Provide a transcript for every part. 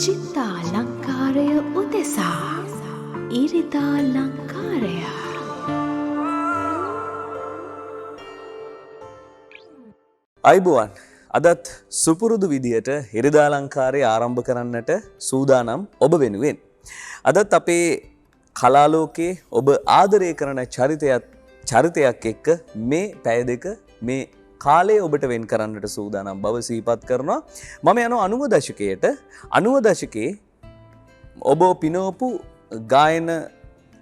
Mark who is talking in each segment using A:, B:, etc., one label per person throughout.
A: චිත්තාලංකාරය උදෙසා ඉරිදා ලංකාරය.
B: අයිබෝවන් අදත් සුපුරුදු විදියට ඉරිදාලංකාරය ආරම්භ කරන්නට සූදානම් ඔබ වෙනුවෙන්. අදත් අපේ කලාලෝකයේ ඔබ ආදරය කරන චරිතයක් එක්ක මේ පැය දෙක මේ කාලය ඔබට වෙන් කරන්නට සූදානම් බව සිහිපත් කරනවා. මම යනවා 90 දශකයට. 90 දශකයේ ඔබ පිනවපු ගායන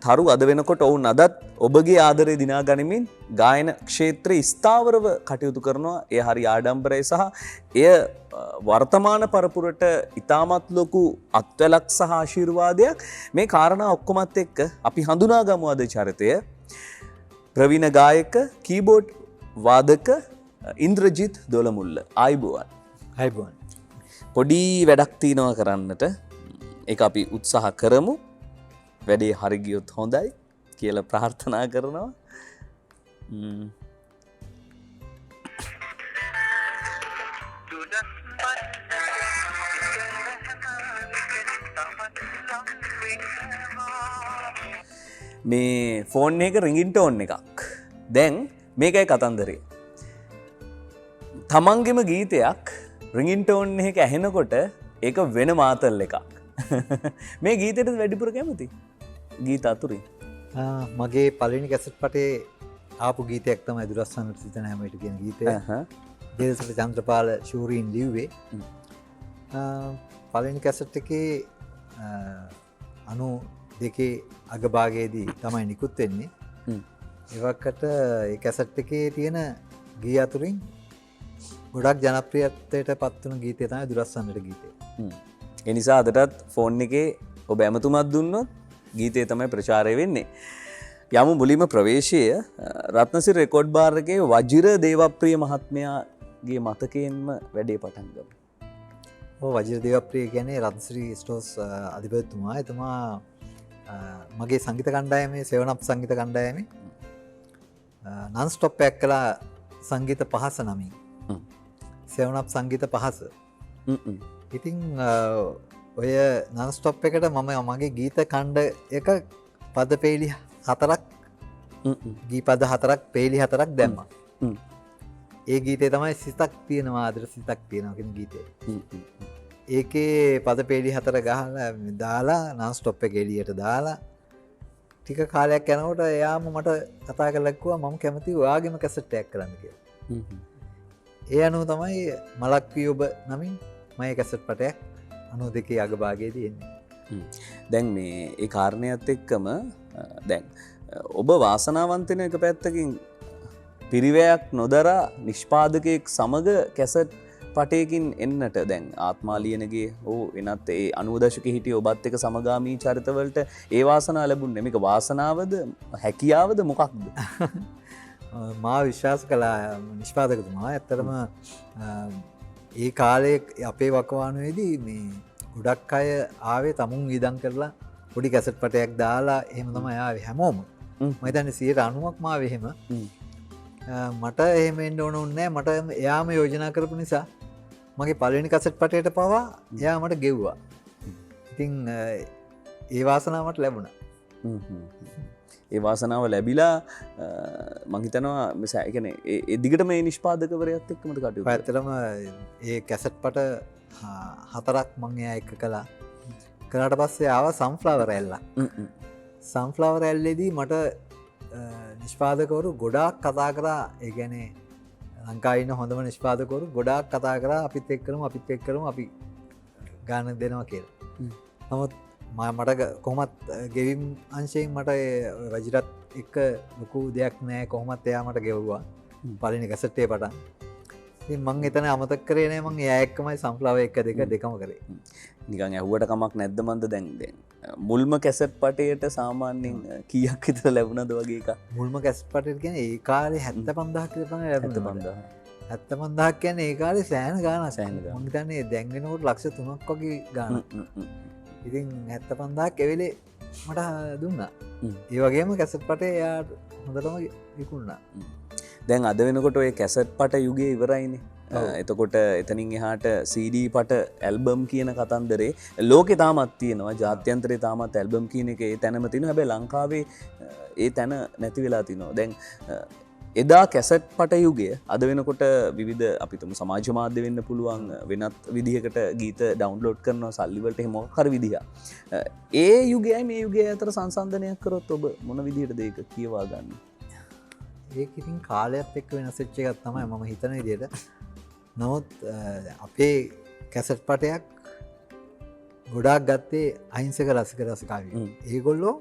B: තරු අද වෙනකොට ඔවුන් අදත් ඔබගේ ආදරය දිනා ගනිමින් ගායන ක්ෂේත්‍රයේ ස්ථාවරව කටයුතු කරනවා. එය හරි ආඩම්බරයි සහ එය වර්තමාන පරපුරට ඉතාමත් ලොකු අත්වැලක් සහ ආශිර්වාදයක්. මේ කාරණා ඔක්කොමත් එක්ක අපි හඳුනා ගමු අද චරිතය. ප්‍රවීණ ගායක කීබෝඩ් වාදක ඉන්ද්‍රජිත් දොළමුල්ල. ආයිබෝවන්.
C: ආයිබෝවන්.
B: පොඩි වැඩක් තියෙනවා කරන්නට. ඒක අපි උත්සාහ කරමු. වැඩේ හරි ගියොත් හොඳයි කියලා ප්‍රාර්ථනා කරනවා. මේ ෆෝන් එක රින්ගින්ටෝන් එකක්. දැන් මේකයි කතන්දරේ. තමන්ගෙම ගීතයක් රින්ගින්ටෝන් එක ඇහෙනකොට ඒක වෙන මාතල් එකක්. මේ ගීතයට වැඩිපුර කැමති ගීත අතුරින්
C: මගේ පළවෙනි කැසට් පටේ ආපු ගීතයක් තමයි දුරස්සන්නට සිතන හැමවිට කියන ගීතය. දේවසල චන්ද්‍රපාල ශූරීන් ලිව්වේ. පළවෙනි කැසට් එකේ 92 අගභාගයේදී තමයි නිකුත් වෙන්නේ. ඒවකට ඒ කැසට් එකේ තියෙන ගී අතුරින් ගොඩක් ජනප්‍රියත්වයට පත් වුණු ගීතය තමයි දුරස්සන්නට ගීතය.
B: එනිසා අදටත් ෆෝන් එකේ ඔබ ඇමතුමත් දුන්නොත් ගීතය තමයි ප්‍රචාරය වෙන්නේ. යමු මුලින්ම ප්‍රවේශය රත්නසිරි රෙකෝඩ් බාර් එකේ වජිර දේවප්‍රිය මහත්මයාගේ මතකයෙන්ම වැඩේ පටන් ගමු.
C: ඔව් වජිර දේවප්‍රිය කියන්නේ රත්නසිරි ස්ටෝස් අධිපතිතුමා. එතුමා මගේ සංගීත කණ්ඩායමේ සෙවන් අප් සංගීත කණ්ඩායමේ නන් ස්ටොප් එකක් කළා සංගීත පහස නමින්. සෙවන් අප් සංගීත පහස. ඉතින් ඔය නන් ස්ටොප් එකට මම මගේ ගීත කණ්ඩ එක පද පේලි 4ක් ගීපද 4ක් පේලි 4ක් දැම්මා. ඒ ගීතේ තමයි සිතක් තියෙනවා ආදර සිතක් තියෙනවා කියන ගීතය. ඒකේ පද පේලි 4 ගහලා දාලා නන් ස්ටොප් එක එළියට දාලා ටික කාලයක් යනකොට එයාම මට කතා කරලා කිව්වා මම කැමතියි ඔයාගේම කැසට් එකක් කරන්න කියලා. ඒ අනුව තමයි මලක් වී ඔබ නමින් මගේ කැසට් පටයක් 92 අගභාගයේදී එන්නේ.
B: දැන් මේ ඒ කාරණයත් එක්කම දැන් ඔබ වාසනාවන්ත වෙන එක පැත්තකින් පිරිවැයක් නොදරා නිෂ්පාදකයෙක් සමග කැසට් පටයකින් එන්නට දැන් ආත්මාලියනගේ එනත් ඒ 90 දශකයේ හිටිය ඔබත් එක්ක සමගාමී චරිතවලට ඒ වාසනාව ලැබුණේ. මේක වාසනාවද හැකියාවද මොකක්ද?
C: මා විශ්වාස කළා නිෂ්පාදකතුමා. ඇත්තටම ඒ කාලේ අපේ වකවානුවේදී මේ ගොඩක් අය ආවේ තමුන් වියදම් කරලා පොඩි කැසට් පටයක් දාලා එහෙම තමයි ආවේ හැමෝම. මම හිතන්නේ 90%ක්ම ආවේ එහෙම. මට එහෙම එන්න ඕන නැහැ. මට එයාම යෝජනා කරපු නිසා මගේ පළවෙනි කැසට් පටයට පවා එයා මට ගෙව්වා. ඉතින් ඒ වාසනාව මට ලැබුණා.
B: ඒ වාසනාව ලැබිලා මං හිතනවා මෙසා ඒ කියන්නේ ඒ දිගට මේ නිෂ්පාදකවරයත් එක්කම කටයුතු.
C: ඇත්තටම ඒ කැසට් පට 4ක් මං එයා එක කළා. කළාට පස්සේ ආවා සන්ෆ්ලවර් ඇල්ල. සන්ෆ්ලවර් ඇල්ලේදී මට නිෂ්පාදකවරු ගොඩාක් කතා කරා. ඒ කියන්නේ ලංකාවේ ඉන්න හොඳම නිෂ්පාදකවරු ගොඩාක් කතා කරා අපිත් එක්කම අපි ගාන දෙනවා කියලා. නමුත් මට කොහොමත් ගෙවිම් අංශයෙන් මට වජිරත් එක්ක ලොකු දෙයක් නෑ. කොහොමත් එයා මට ගෙව්වා පළවෙනි කැසට් එකේ පටන්. ඉතින් මං එතන අමතක කරේ නෑ. මං එයා එක්කමයි සන්ෆ්ලවර් 1 2 දෙකම කරේ.
B: නිකන් ඇහුවට කමක් නැද්ද මන්ද දැන් මුල්ම කැසට් පටයට සාමාන්‍යයෙන් කීයක් විතර ලැබුණද වගේ එකක්?
C: මුල්ම කැසට් පටයට කියන්නේ ඒ කාලේ 75000 කියලා තමයි ලැබුණේ. 75000 කියන්නේ ඒ කාලේ සෑහෙන ගාණක්. මං හිතන්නේ දැන් වෙනකොට ලක්ෂ 3ක් වගේ ගාණක්. ඉතින් 75000ක් එවෙලේ මට දුන්නා. ඒ වගේම කැසට් පටේ එයා හොඳටම විකුණුණා.
B: දැන් අද වෙනකොට ඔය කැසට් පට යුගයේ ඉවරයිනේ. එතකොට එතනින් එහාට CD පට ඇල්බම් කියන කතන්දරේ ලෝකෙ තාමත් තියෙනවා ජාත්‍යන්තරේ තාමත් ඇල්බම් කියන එක ඒ තැනම තියෙනවා හැබැයි ලංකාවේ ඒ තැන නැති වෙලා තිනවා දැන් එදා කැසට් පට යුගය අද වෙනකොට විවිධ අපිතුම සමාජ මාධ්‍ය වෙන්න පුළුවන් වෙනත් විදිහකට ගීත ඩවුන්ලෝඩ් කරනවා සල්ලිවලට එහෙම මොකක් හරි විදිහක්. ඒ යුගයයි මේ යුගය අතර සංසන්දනයක් කරොත් ඔබ මොන විදිහටද ඒක කියවා ගන්න?
C: ඒක ඉතින් කාලයත් එක්ක වෙනස් වෙච්ච එකක් තමයි මම හිතන විදිහට. නමුත් අපේ කැසට් පටයක් ගොඩාක් ගත්තේ අහිංසක රසික රසිකාවිය. ඒගොල්ලෝ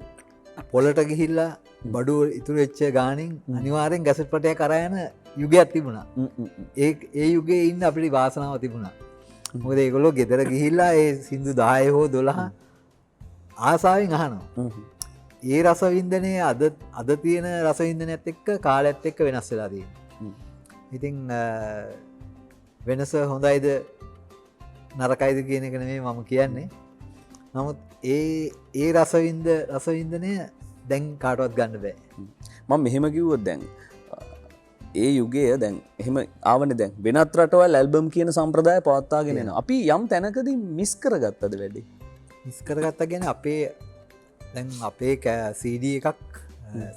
C: පොලට ගිහිල්ලා බඩු ඉතුරු වෙච්ච ගානින් අනිවාර්යෙන් කැසට් පටයක් අරගෙන යුගයක් තිබුණා. ඒ යුගයේ ඉන්න අපිට වාසනාව තිබුණා. මොකද ඒගොල්ලෝ ගෙදර ගිහිල්ලා ඒ සින්දු 10 හෝ 12 ආසාවෙන් අහනවා. ඒ රසවින්දනය අද තියෙන රසවින්දනයත් එක්ක කාලයත් එක්ක වෙනස් වෙලා තියෙනවා. ඉතින් වෙනස හොඳයිද නරකයිද කියන එක නෙමෙයි මම කියන්නේ. නමුත් ඒ රසවින්දනය දැන් කාටවත් ගන්න බෑ.
B: මම මෙහෙම කිව්වොත් දැන් ඒ යුගය දැන් එහෙම ආවනේ දැන් වෙනත් රටවල් ඇල්බම් කියන සම්ප්‍රදාය පවත්වාගෙන යනවා. අපි යම් තැනකදී මිස් කරගත්තද වැඩි?
C: මිස් කරගත්තා කියන්නේ අපේ CD එකක්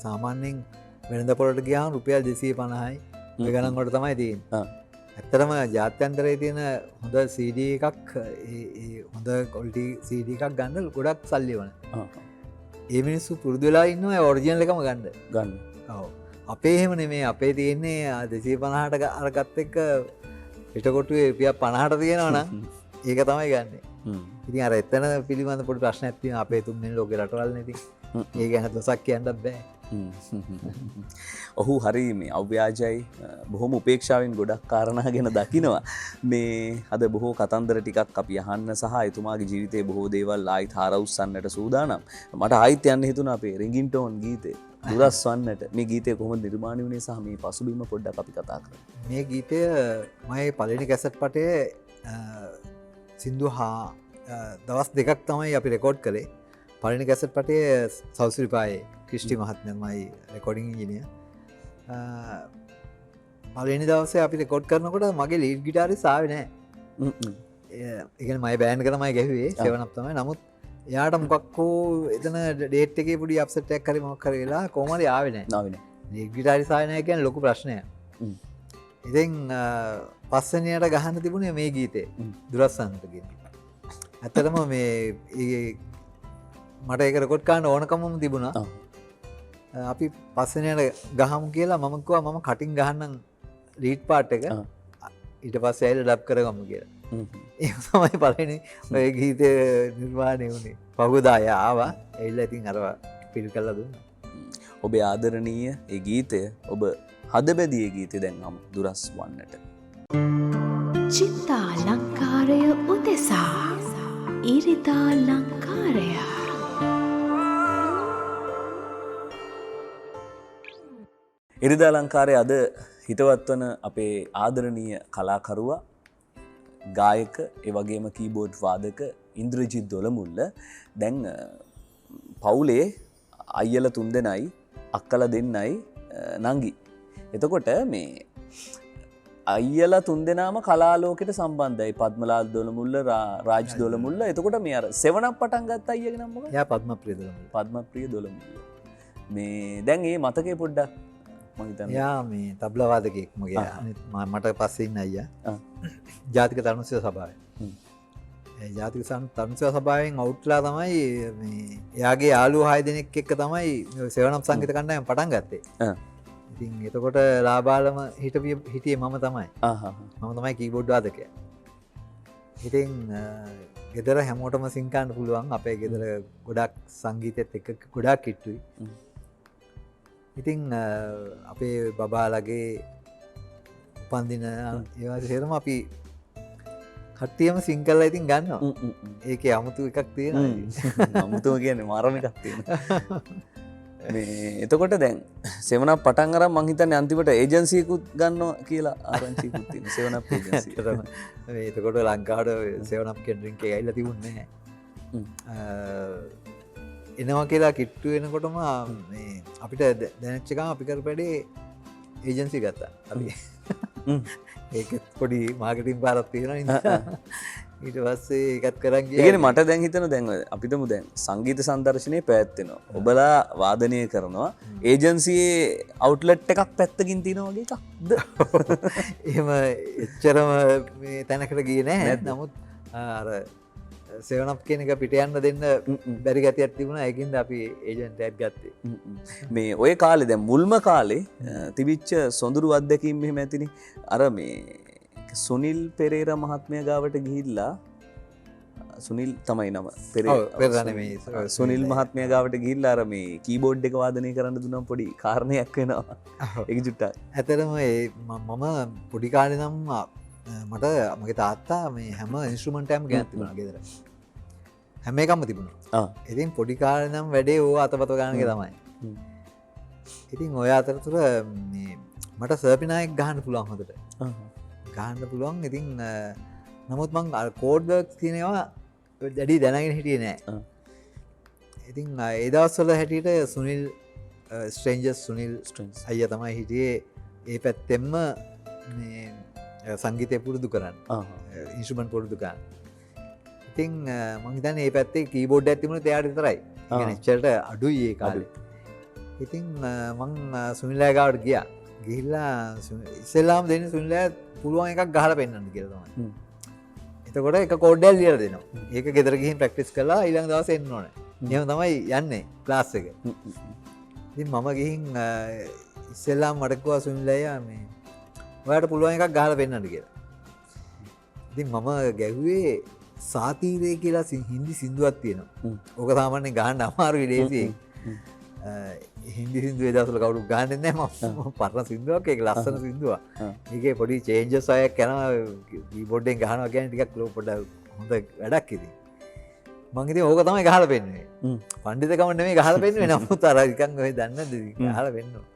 C: සාමාන්‍යයෙන් වෙළඳ පොළට ගියාම රුපියල් 250යි ඔය ගණන් වලට තමයි තියෙන්නේ. ඇත්තටම ජාත්‍යන්තරයේ තියෙන හොඳ CD එකක් හොඳ ක්වොලිටි CD එකක් ගන්න ගොඩක් සල්ලි වන. ඒ මිනිස්සු පුරුදු වෙලා ඉන්නවා ඔරිජිනල් එකම ගන්න. ඔව්. අපේ එහෙම නෙමෙයි. අපේ තියෙන්නේ 250ට අරගත් එක්ක පිටකොටුවේ රුපියල් 50ට තියෙනවා නම් ඒක තමයි ගන්නෙ. ඉතින් අර එතන පිළිබඳ පොඩි ප්‍රශ්නයක් තියෙනවා අපේ තුන්වෙනි ලෝකේ රටවල්නේ ඉතින්. ඒ ගැන දොසක් කියන්නත් බෑ.
B: ඔහු හරි මේ අව්‍යාජයි බොහොම උපේක්ෂාවෙන් ගොඩක් කාරණා ගැන දකිනවා. මේ අද බොහෝ කතන්දර ටිකක් අපි අහන්න සහ එතුමාගේ ජීවිතයේ බොහෝ දේවල් ආයිත් හරවුස්සන්නට සූදානම්. මට ආයිත් යන්න හිතුණා අපේ රින්ගින්ටෝන් ගීතේ දුරස් වන්නට. මේ ගීතය කොහොමද නිර්මාණය වුණේ සහ මේ පසුබිම පොඩ්ඩක් අපි කතා කරමු.
C: මේ ගීතය මගේ පළවෙනි කැසට් පටේ සින්දු දවස් දෙකක් තමයි අපි රෙකෝඩ් කළේ. පළවෙනි කැසට් පටේ සෞසිරිපායේ ක්‍රිස්ටි මහත්මයාමයි රෙකෝඩින් ඉංජිනේර්. පළවෙනි දවසේ අපි රෙකෝඩ් කරනකොට මගේ ලීඩ් ගිටාරිස්ට් ආවේ නැහැ. ඒ කියන්නේ මගේ බෑන්ඩ් එක තමයි ගැහුවේ 7 up තමයි. නමුත් එයාට මොකක් හෝ එතන ඩේට් එකේ පොඩි අප්සෙට් එකක් හරි මොකක් හරි වෙලා කොහොම හරි ආවේ නැහැ. ලීඩ් ගිටාරිස්ට් ආවේ නැහැ කියන්නේ ලොකු ප්‍රශ්නයක්. ඉතින් පස්වෙනියට ගහන්න තිබුණේ මේ ගීතේ දුරස්සන්නට කියන්නේ. ඇත්තටම මේ මට ඒක රෙකෝඩ් කරන්න ඕනකමම තිබුණා. අපි පස්වෙනියට ගහමු කියලා මම කිව්වා මම කටින් ගහන්නම් ලීඩ් පාර්ට් එක. ඊට පස්සේ ඇවිල්ලා ඩබ් කරගමු කියලා. ඒක තමයි පළවෙනි ඔය ගීතය නිර්මාණය වුණේ. පහුවදා ආවා. ඇවිල්ලා ඉතින් අර පිල් කරලා දුන්නා.
B: ඔබේ ආදරණීය ඒ ගීතය ඔබ හදබැදියේ ගීතය දැන් දුරස් වන්නට.
A: චිත්තා ලංකාරය උදෙසා ඉරිදා ලංකාරය.
B: ඉරිදා ලංකාරය අද හිතවත් වන අපේ ආදරණීය කලාකරුවා ගායක ඒ වගේම කීබෝඩ් වාදක ඉන්ද්‍රජිත් දොළමුල්ල දැන් පවුලේ අයියලා 3 දෙනයි අක්කලා 2යි නංගි. එතකොට මේ අයියලා 3 දෙනාම කලාලෝකයට සම්බන්ධයි. පද්මලාල් දොළමුල්ල රාජ් දොළමුල්ල. එතකොට මේ අර 7 up පටන් ගත්ත අයියගේ නම මොකක්ද?
C: එයා පද්මප්‍රිය දොළමුල්ල.
B: පද්මප්‍රිය දොළමුල්ල. මේ දැන් මේ මතකේ පොඩ්ඩක් මම හිතන්නේ.
C: එයා මේ තබ්ලා වාදකයෙක් මගේ මට පස්සේ ඉන්න අයියා. ජාතික තරුණ සභාවේ. ජාතික තරුණ සභාවෙන් අවුට්ලා තමයි මේ එයාගේ යාළුවෝ 6 දෙනෙක් එක්ක තමයි 7 up සංගීත කණ්ඩායම පටන් ගත්තේ. ඉතින් එතකොට ලාබාලම හිටියේ මම තමයි. මම තමයි කීබෝඩ් වාදකයා. ඉතින් ගෙදර හැමෝටම සිංකන්න පුළුවන්. අපේ ගෙදර ගොඩක් සංගීතයත් එක්ක ගොඩක් කිට්ටුයි. ඉතින් අපේ බබාලගේ උපන්දින ඒවා සේරම අපි කට්ටියම සිංකල්ලා ඉතින් ගන්නවා. ඒකේ අමුතු එකක් තියෙනවා.
B: අමුතුම කියන්නේ මාරම එකක් තියෙනවා. මේ එතකොට දැන් 7 up පටන් අරන් මං හිතන්නේ අන්තිමට ඒජන්සියකුත් ගන්නවා කියලා ආරංචියකුත් තියෙනවා 7 up ඒජන්සිය.
C: මේ එතකොට ලංකාවට 7 up කියන ඩ්‍රින්ක් එක ඇවිල්ලා තිබුණේ නැහැ. එනවා කියලා කිට්ටු වෙනකොටම මේ අපිට දැනෙච්ච ගමන් අපි කරපැඩේ ඒජන්සි ගත්තා. අපි ඒකෙත් පොඩි මාර්කටින් පාරක් තියෙන ඊට පස්සේ ඒකත් කරන් ගියා.
B: ඒකනේ මට දැන් හිතෙන දැන් අපිටම දැන් සංගීත සංදර්ශනයේ පැවැත්වෙනවා. ඔබලා වාදනය කරනවා. ඒජන්සියේ අවුට්ලට් එකක් පැත්තකින් තියෙනවා වගේ එකක්ද?
C: එහෙම එච්චරම මේ තැනකට ගියේ නැහැ. නමුත් අර සෙවනප් කියන එක පිට යන්න දෙන්න බැරි ගතියක් තිබුණා. ඒකින්ද අපි ඒජන්ට් එකක් ගත්තේ.
B: මේ ඔය කාලේ දැන් මුල්ම කාලේ තිබිච්ච සොඳුරු අත්දැකීම් මෙහෙම ඇතිනේ. අර මේ සුනිල් පෙරේරා මහත්මයා ගාවට ගිහිල්ලා සුනිල් තමයි නම සුනිල් මහත්මයා ගාවට ගිහිල්ලා අර මේ කීබෝඩ් එක වාදනය කරන්න දුන්නා පොඩි කාරණයක් වෙනවා. ඒක ජුට්ටක්.
C: ඇත්තටම මම පොඩි කාලේ නම් මට මගේ තාත්තා මේ හැම ඉන්ස්ට්‍රුමන්ට් එකක්ම ගෙනත් තිබුණා ගෙදර. හැම එකක්ම තිබුණා. ඉතින් පොඩි කාලේ නම් වැඩේ ඕව අතපත ගන්න එක තමයි. ඉතින් ඔය අතරතුර මේ මට සර්පිනායක් ගහන්න පුළුවන් හොඳට. ගහන්න පුළුවන්. ඉතින් නමුත් මං කෝඩ් වර්ක්ස් කියනවා දැඩි දැනගෙන හිටියේ නෑ. ඉතින් ඒ දවස්වල හැටියට සුනිල් ස්ට්‍රේන්ජර්ස් සුනිල් අයියා තමයි හිටියේ ඒ පැත්තෙන්ම මේ සංගීතය පුරුදු කරන්න. ඉන්ස්ට්‍රුමන්ට් පුරුදු කරන්න. ඉතින් මං හිතන්නේ මේ පැත්තේ කීබෝඩ් එකක් තිබුණේ එයාට විතරයි. ඒ කියන්නේ එච්චරට අඩුයි ඒ කාලේ. ඉතින් මං සුනිල් අයියා ගාවට ගියා. ගිහිල්ලා ඉස්සෙල්ලාම දෙන්නේ සුනිල් අයියා පුළුවන් එකක් ගහලා පෙන්නන්න කියලා තමයි. එතකොට එක කෝඩ් එකක් ලියලා දෙනවා. ඒක ගෙදර ගිහින් ප්‍රැක්ටිස් කරලා ඊළඟ දවසේ එන්න ඕනේ. එහෙම තමයි යන්නේ ක්ලාස් එක. ඉතින් මම ගිහින් ඉස්සෙල්ලාම මට කිව්වා සුනිල් අයියා මේ ඔයාට පුළුවන් එකක් ගහලා පෙන්නන්න කියලා. ඉතින් මම ගැහුවේ සාතීරේ කියලා හින්දි සින්දුවක් තියෙනවා. ඕක සාමාන්‍යයෙන් ගහන්න අමාරුයි ලේසියෙන්. හින්දි සින්දුව ඒ දවස්වල කවුරුත් ගහන්නේ නැහැ. මම පරණ සින්දුවක් ඒක ලස්සන සින්දුවක්. ඒකේ පොඩි චේන්ජස් අයක් යනවා කීබෝඩ් එකෙන් ගහනවා කියන්නේ ටිකක් පොඩ්ඩක් හොඳ වැඩක් ඉතින්. මං ඉතින් ඕක තමයි ගහලා පෙන්නුවේ. පඬිතුකම නෙමෙයි ගහලා පෙන්නුවේ නමුත් අර නිකන් ඔය දන්නේ නැද්ද ගහලා පෙන්නුවා.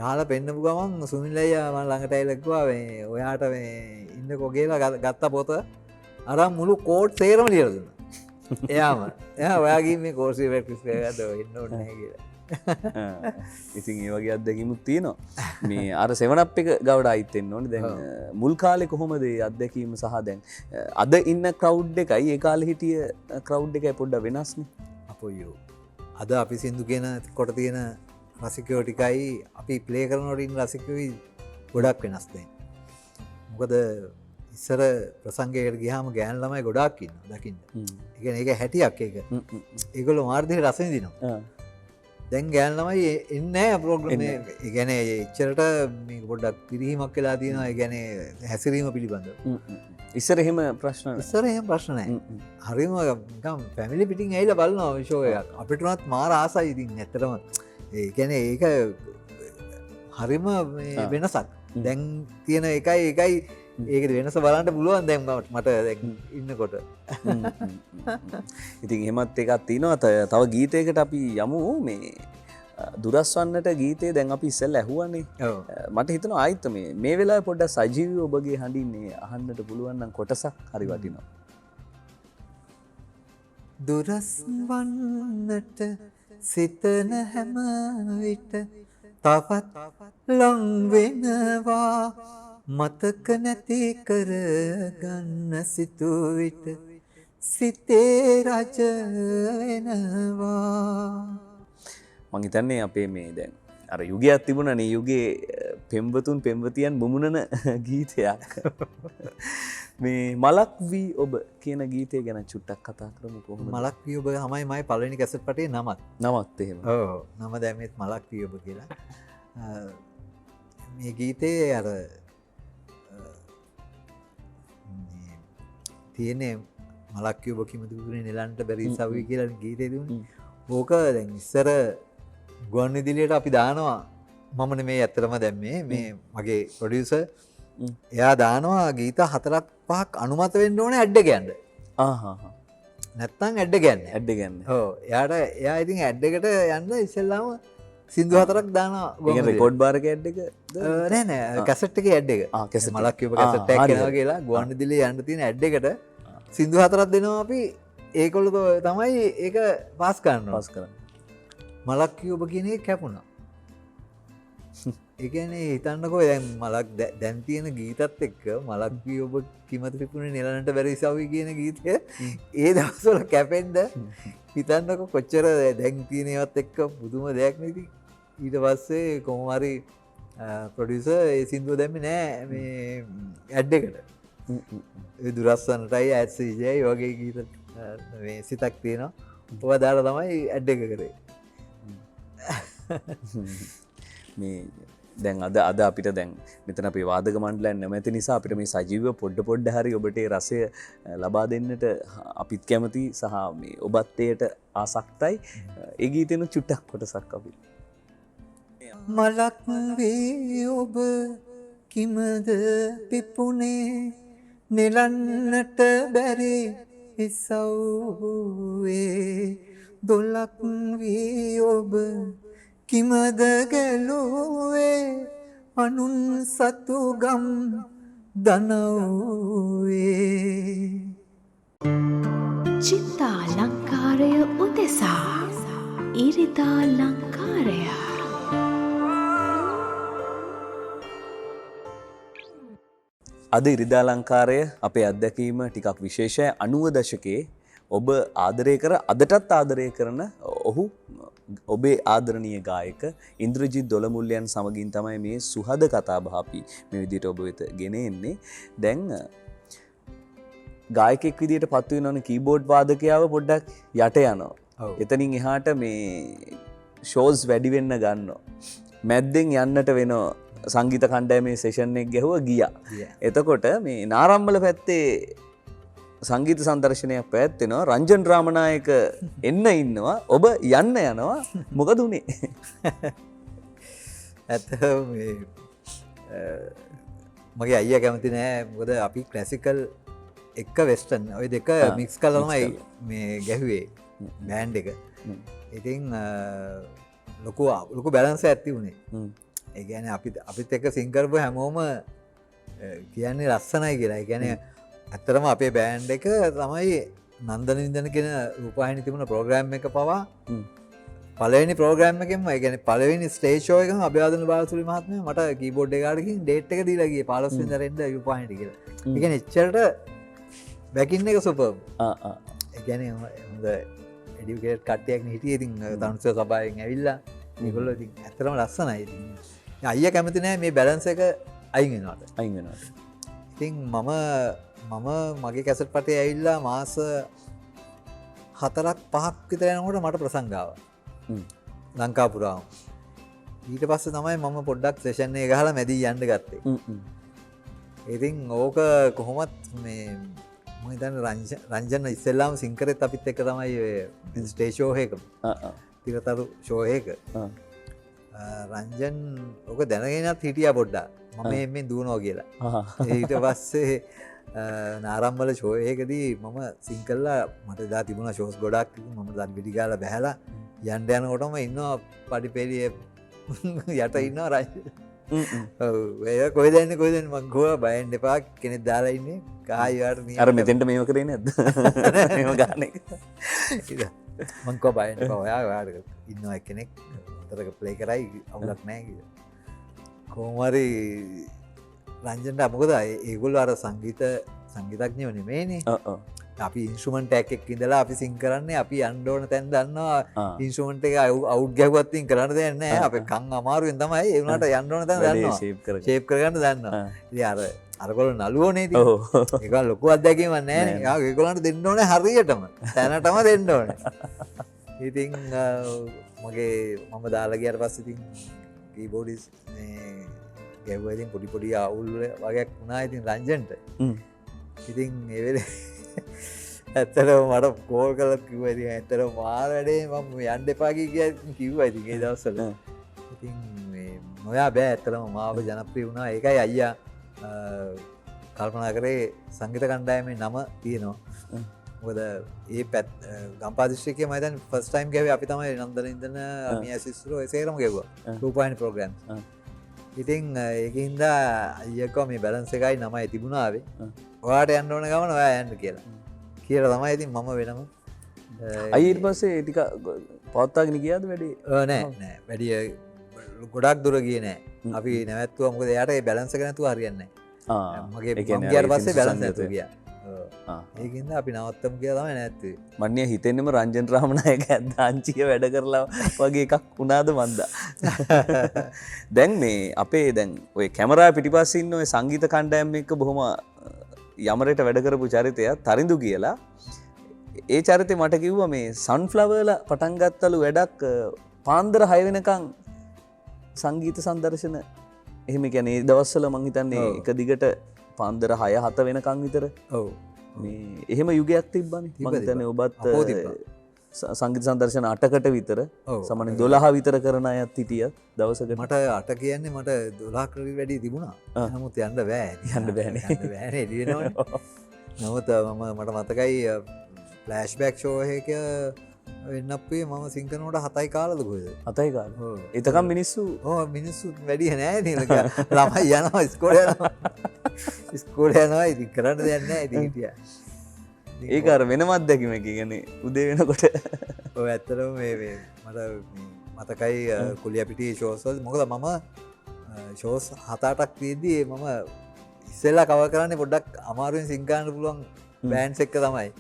C: ගහලා පෙන්නපු ගමන් සුනිල් අයියා මම ළඟට ඇවිල්ලා කිව්වා මේ ඔයාට මේ ඉන්නකෝ කියලා ගත්ත පොත අරන් මුළු කෝඩ් සේරම ලියලා දුන්නා. එයා ඔයාගේ මේ කෝර්ස් එක ප්‍රැක්ටිස් කරගන්න ඉන්න ඕනේ නැහැ කියලා.
B: ඉතින් ඒ වගේ අත්දැකීමුත් තියෙනවා. මේ අර 7up එක ගවට ආයිත් එන්න ඕනේ. දැන් මුල් කාලේ කොහොමද ඒ අත්දැකීම සහ දැන් අද ඉන්න ක්‍රවුඩ් එකයි ඒ කාලේ හිටිය ක්‍රවුඩ් එකයි පොඩ්ඩක් වෙනස්නේ.
C: අපොයෝ. අද අපි සින්දු කියන කොට තියෙන රසිකයෝ ටිකයි අපි ප්ලේ කරනකොට ඉන්න රසිකයෝයි ගොඩක් වෙනස් දැන්. මොකද ඉස්සර ප්‍රසංගයකට ගියාම ගෑනු ළමයි ගොඩාක් ඉන්නවා දකින්න. ඒ කියන්නේ ඒක හැටියක් ඒක. ඒගොල්ලෝ මාර්ධේ රස විඳිනවා. දැන් ගෑනු ළමයි එන්නේ නැහැ ප්‍රෝග්‍රෑම් එක. ඒ කියන්නේ එච්චරට මේක පොඩ්ඩක් පිරිහීමක් වෙලා තියෙනවා. ඒ කියන්නේ හැසිරීම පිළිබඳව.
B: ඉස්සර එහෙම ප්‍රශ්න
C: ඉස්සර එහෙම ප්‍රශ්න නැහැ. හරිම නිකන් ෆැමිලි පිටින් ඇවිල්ලා බලනවා ෂෝ එකක්. අපිට උනත් මාර ආසයි ඉතින් ඇත්තටම. ඒ කියන්නේ ඒක හරිම වෙනසක්. දැන් තියෙන එකයි ඒක වෙනස බලන්න පුළුවන් දැන් මට ඉන්නකොට.
B: ඉතින් එහෙමත් එකක් තියෙනවා. තව ගීතයකට අපි යමු. මේ දුරස්වන්නට ගීතේ දැන් අපි ඉස්සෙල්ලා ඇහුවානේ. මට හිතෙනවා ආයිත් මේ වෙලාවේ පොඩ්ඩක් සජීවී ඔබගේ හඬින් මේ අහන්නට පුළුවන් නම් කොටසක් හරි වටිනවා.
C: දුරස්වන්නට සිතන හැම විට තවත් ලං වෙනවා මතක නැති කර ගන්න සිතු විට සිතේ රජ වෙනවා.
B: මං හිතන්නේ අපේ මේ දැන් අර යුගයක් තිබුණනේ යුගයේ පෙම්වතුන් පෙම්වතියන් මුමුණන ගීතයක්. මේ මලක් වී ඔබ කියන ගීතය ගැන චුට්ටක් කතා කරමු කොහොමද?
C: මලක් වී ඔබ තමයි මගේ පළවෙනි කැසට් පටේ නමත්.
B: නමත් එහෙම.
C: ඔව්. නම දැම්මෙත් මලක් වී ඔබ කියලා. මේ ගීතේ අර තියෙන්නේ මලක් වී ඔබ කිමදුනේ නෙලන්ට බැරි සවි කියලා ගීතේ දුන්නේ. ඕක දැන් ඉස්සර ගුවන් විදුලියට අපි දානවා. මම නෙමෙයි ඇත්තටම දැම්මේ මේ මගේ ප්‍රොඩියුසර් එයා දානවා ගීත 4-5ක් අනුමත වෙන්න ඕනේ ඇඩ් එක යන්න. නැත්තම් ඇඩ් එක යන්නේ.
B: ඇඩ් එක යන්නේ.
C: ඔව්. එයා ඉතින් ඇඩ් එකට යන්න ඉස්සෙල්ලාම සින්දු 4ක් දානවා.
B: ඒක රෙකෝඩ් බාර් එකේ ඇඩ් එකද?
C: නෑ නෑ කැසට් එකේ ඇඩ් එක. මලක් කියපු කැසට් එකක් එනවා කියලා ගුවන් විදුලියේ යන්න තියෙන ඇඩ් එකට සින්දු 4ක් දෙනවා අපි. ඒකොල්ලෝ තමයි ඒක පාස් කරනවා.
B: පාස් කරන්නේ.
C: මලක් කියපු කියන එක කැපුණා. එකනේ හිතන්නකෝ දැන් මලක් දැන් තියෙන ගීතත් එක්ක මලක්වී ඔබ කිමතිරිපුුණ නිලනට බැරි සවි කියන ගීතය ඒ දවස්වල කැපෙන්ඩ හිතන්නක කොච්චර දැන් තියෙනවත් එක්ක පුදුම දෙයක් නති ඊට පස්සේ කොහමරි ප්‍රඩියස ඒ සිින්දුව දැම්මි නෑ මේ ඇඩ්ඩකට දුරස්සනටයි ඇත්සීජයි වගේ ගීත සිතක් තියෙනවා ඔව දාර තමයි ඇඩ්ඩ එක කරේ
B: මේ දැන් අද අපිට දැන් මෙතන අපේ වාදක මණ්ඩලයන් නැමැති නිසා අපිට මේ සජීව පොඩ්ඩ හරි ඔබට ඒ රසය ලබා දෙන්නට අපිත් කැමති සහ මේ ඔබත් එයට ආසක්තයි ඒ ගීතෙනු චුට්ටක් කොටසක් අපි
C: මලක් වේ ඔබ කිමද පිපුනේ නෙලන්නට බැරි ඉසව්වේ දොලක් වී ඔබ කිමද ගැලුවේ අනුන් සතු ගම් දනව්වේ
A: චිත්තා ලංකාරය උදෙසා ඉරිදා ලංකාරය
B: අද ඉරිදා ලංකාරය අපේ අත්දැකීම ටිකක් විශේෂයි 90 දශකයේ ඔබ ආදරය කර අදටත් ආදරය කරන ඔහු ඔබේ ආදරණීය ගායක ඉන්ද්‍රජිත් දොළමුල්ලයන් සමගින් තමයි මේ සුහද කතාබහ අපි මේ විදිහට ඔබ වෙත ගෙන එන්නේ. දැන් ගායකෙක් විදිහට පත් වෙනවනේ කීබෝඩ් වාදකයාව පොඩ්ඩක් යට යනවා. එතනින් එහාට මේ ෂෝස් වැඩි වෙන්න ගන්නවා. මැද්දෙන් යන්නට වෙනවා. සංගීත කණ්ඩායමේ සෙෂන් එක ගැහුවා ගියා. එතකොට මේ නාරම්මල පැත්තේ සංගීත සංදර්ශනයක් පැවැත්වෙනවා රංජන් රාමනායක එන්න ඉන්නවා ඔබ යන්න යනවා මොකද උනේ
C: ඇත මගේ අයියා කැමති නෑ මොකද අපි ක්ලැසිකල් එක්ක වෙස්ටන් ඔය දෙක මික්ස් කලමයි මේ ගැහුවේ බෑන්ඩ් එක ඉතින් ලොකු බැලන්ස ඇත්ති වුණේ ඒ ගැන අපිත් එක්ක සිංකරපු හැමෝම කියන්නේ ලස්සනයි කියලා ගැන ඇත්තරම අපේ බෑන්් එක තමයි නන්දන ඉදන කෙන රූපාහිනි තිබුණ ප්‍රෝග්‍රෑම් එක පවා පලනි ප්‍රෝග්‍රෑම් එකම ගැන පලවෙනි ස්ටේෂෝයක අභ්‍යාදන බාසුරි මහත්ම මට කීබෝඩ් එකකාරකින් ඩේට් එක දීලගේ පාලස්වින් දරෙන්ට යුපාහිටි කියල එක එච්චරට බැකින්න එක සුපම් ගැන හොඳ එඩිකේට කටයක් හිටිය ඉතින් තනුස සබායෙන් ඇවිල්ලා නිගොල්ල ති ඇතරම ලස්සනයි අයිය කැමති නෑ මේ බැලන්ස එක අයිගෙනට
B: අයිගෙනට
C: ඉතින් මම මගේ කැසට් පටේ ඇවිල්ලා මාස 4-5ක් විතර යනකොට මට ප්‍රසංගාව ලංකාපුරාම ඊට පස්සේ තමයි මම පොඩ්ඩක් සෙෂන් එක ගහලා මැදී යන්න ගත්තේ ඉතින් ඕක කොහොමත් මේ මම හිතන්නේ රංජන ඉස්සෙල්ලාම සිංකරෙත් අපිත් එක්ක තමයි ස්ටේජ් ෂෝ එක තිරතරු ෂෝ එක රංජන් ඕක දැනගෙනත් හිටියා පොඩ්ඩක් මම එම්මෙන් දුවනවා කියලා ඊට පස්සේ නාරම්බල ෂෝයකදී මම සිංකල්ලා මට දා තිබුණ ශෝස් ගොඩක් මම දන් විඩිගාල බැහලා යන්ඩ යනකොටම ඉන්නවා පඩිපෙරිය යට ඉන්නවා රයි කොයිදන්න කොයිදන් මංගුව බයන් එපා කෙනෙක් දාලාඉන්නේ කායිවාට
B: අර මෙතෙන්ට මේම කරේ නැද මෙම ගාන
C: මංකෝ බයන් ඔයා වාඩ ඉන්නවා කෙනෙක් තරක ප්ලේ කරයි අවුලක් නෑ කෝමරි රංජන්ට අමකද ඒගොල්ල අර සංගීතඥව නෙමේනේ අපි ඉන්ස්ුමන්ට ඇක්ෙක් ඉඳලා අපි සිං කරන්නේ අපි අන්ඩෝන තැන් දන්නවා ඉන්ස්ුමන්ට එක අවු් ගැවත්තින් කරන්න දෙන්න අප කං අමාරුවෙන් තමයි ඒනට යන්ඩෝන තැන් දන්නවා ශේප් කරගන්න දන්න අර අරකොල නලුවනේ එක ලොකු අත්දැකීම නෑ ඒගොලන්ට දෙන්න ඕන හරියටම තැනටම දෙන්න ඕන ඉතිං මගේ මම දාලගයට පස්සිතින් කීබෝඩිස් ගැව්වතින් පොඩිපොඩි අවුල් වගේක් වුණා ඉතින් රංජන්ට ඉතින් එවෙල ඇත්තට මට කෝල් කලත් කිව්ව ඉතින් ඇත්තට මාර වැඩේ මම යන්න එපාකි කිව්වා ඉතින් ඒ දවස්වල ඉතින් නොයා බෑ ඇත්තටම මාව ජනප්‍රිය වුණා ඒකයි අයියා කල්පනා කරේ සංගීත කණ්ඩායමේ නම තියෙනවා මොකද ඒ පැත් ගම්පාදිශ්‍රිකය මයිතන් ෆස් ටයිම් ගැව අපි තමයි නන්දන ඉදන මිය සිස්රෝ සේරම ගෙව්වා රූපායිනි ප්‍රෝග්‍රම් ඉතින් ඒක හින්දා අයකෝ මේ බැලන්ස එකයි නමයි තිබුණාවේ වාට යන්න ඕන ගමන ඔයා යන්න කියලා තමයි ඉතින් මම වෙනම
B: අයිට පස්සේ ටික පවත්තාගෙන කියාද වැඩි
C: නෑ වැඩිය ගොඩක් දුර ගිය නෑ අපි නැවැත්තුව මොකද එයාට බැලන්ස එක නැතුව හරියන්නේ මගේ
B: ඒ කියන්නේ
C: මංගයාට
B: අර
C: පස්සේ
B: ඉතින්
C: බැලන්ස්
B: සංගීතය.
C: නැතුව ගියා ඒකින්ද අපි නවත්තමු කියලා තමයි නැවැත්තුවේ
B: මන්නේ හිතෙන්නෙම රංජන් රාමනායක ඇද්දාංචිය වැඩ කරලා වගේ එකක් වුණාද මන්දා. දැන් මේ අපේ දැන් ඔය කැමරා පිටිපස්සේ ඉන්න ඔය සංගීත කණ්ඩායම් එක්ක බොහොම යමරේට වැඩ කරපු චරිතයක් තරිඳු කියලා. ඒ චරිතේ මට කිව්වා මේ සන්ෆ්ලවර්ලා පටන් ගත්තලු වැඩක් පාන්දර 6 වෙනකන් සංගීත සංදර්ශන එහෙම කියන්නේ ඒ දවස්වල මං හිතන්නේ එක දිගට පාන්දර 6-7 වෙනකන් විතර
C: ඔව්
B: මේ එහෙම යුගයක් තිබ්බනේ මං හිතන්නේ ඔබත් සංගීත සංදර්ශන 8කට විතර සාමාන්‍යයෙන් 12 විතර කරන අයත් හිටිය දවසකට
C: මට 8 කියන්නේ මට 12කට වැඩි තිබුණා නමුත් යන්න බෑ
B: යන්න බෑනේ
C: යන්න බෑනේ එළි වෙනවනේ නමුත් මට මතකයි ෆ්ලෑෂ් බෑක් ෂෝ එක වෙන්න අපේ මම සිංකනෝට 7යි කාලද කොහෙද
B: 7යි කාලේ එතකම් මිනිස්සු
C: මිනිස්සු වැඩි නෑ නේද ළමයි යනවා ඉස්කෝලේ යනවා ඉස්කෝලේ යනවා ඉතින් කරන්න දෙයක් නෑ ඉතින් හිටියා
B: ඒක අර වෙනම අත්දැකීමක් කියන්නේ උදේ වෙනකොට
C: ඔය ඇත්තටම මේ මට මතකයි කුලියපිටියේ ෂෝස් වල මොකද මම ෂෝස් 7-8ක් තියෙද්දි මම ඉස්සෙල්ලා කවර් කරන්නේ පොඩ්ඩක් අමාරුවෙන් සිංක් ගන්න පුළුවන් බෑන්ඩ්ස් එක තමයි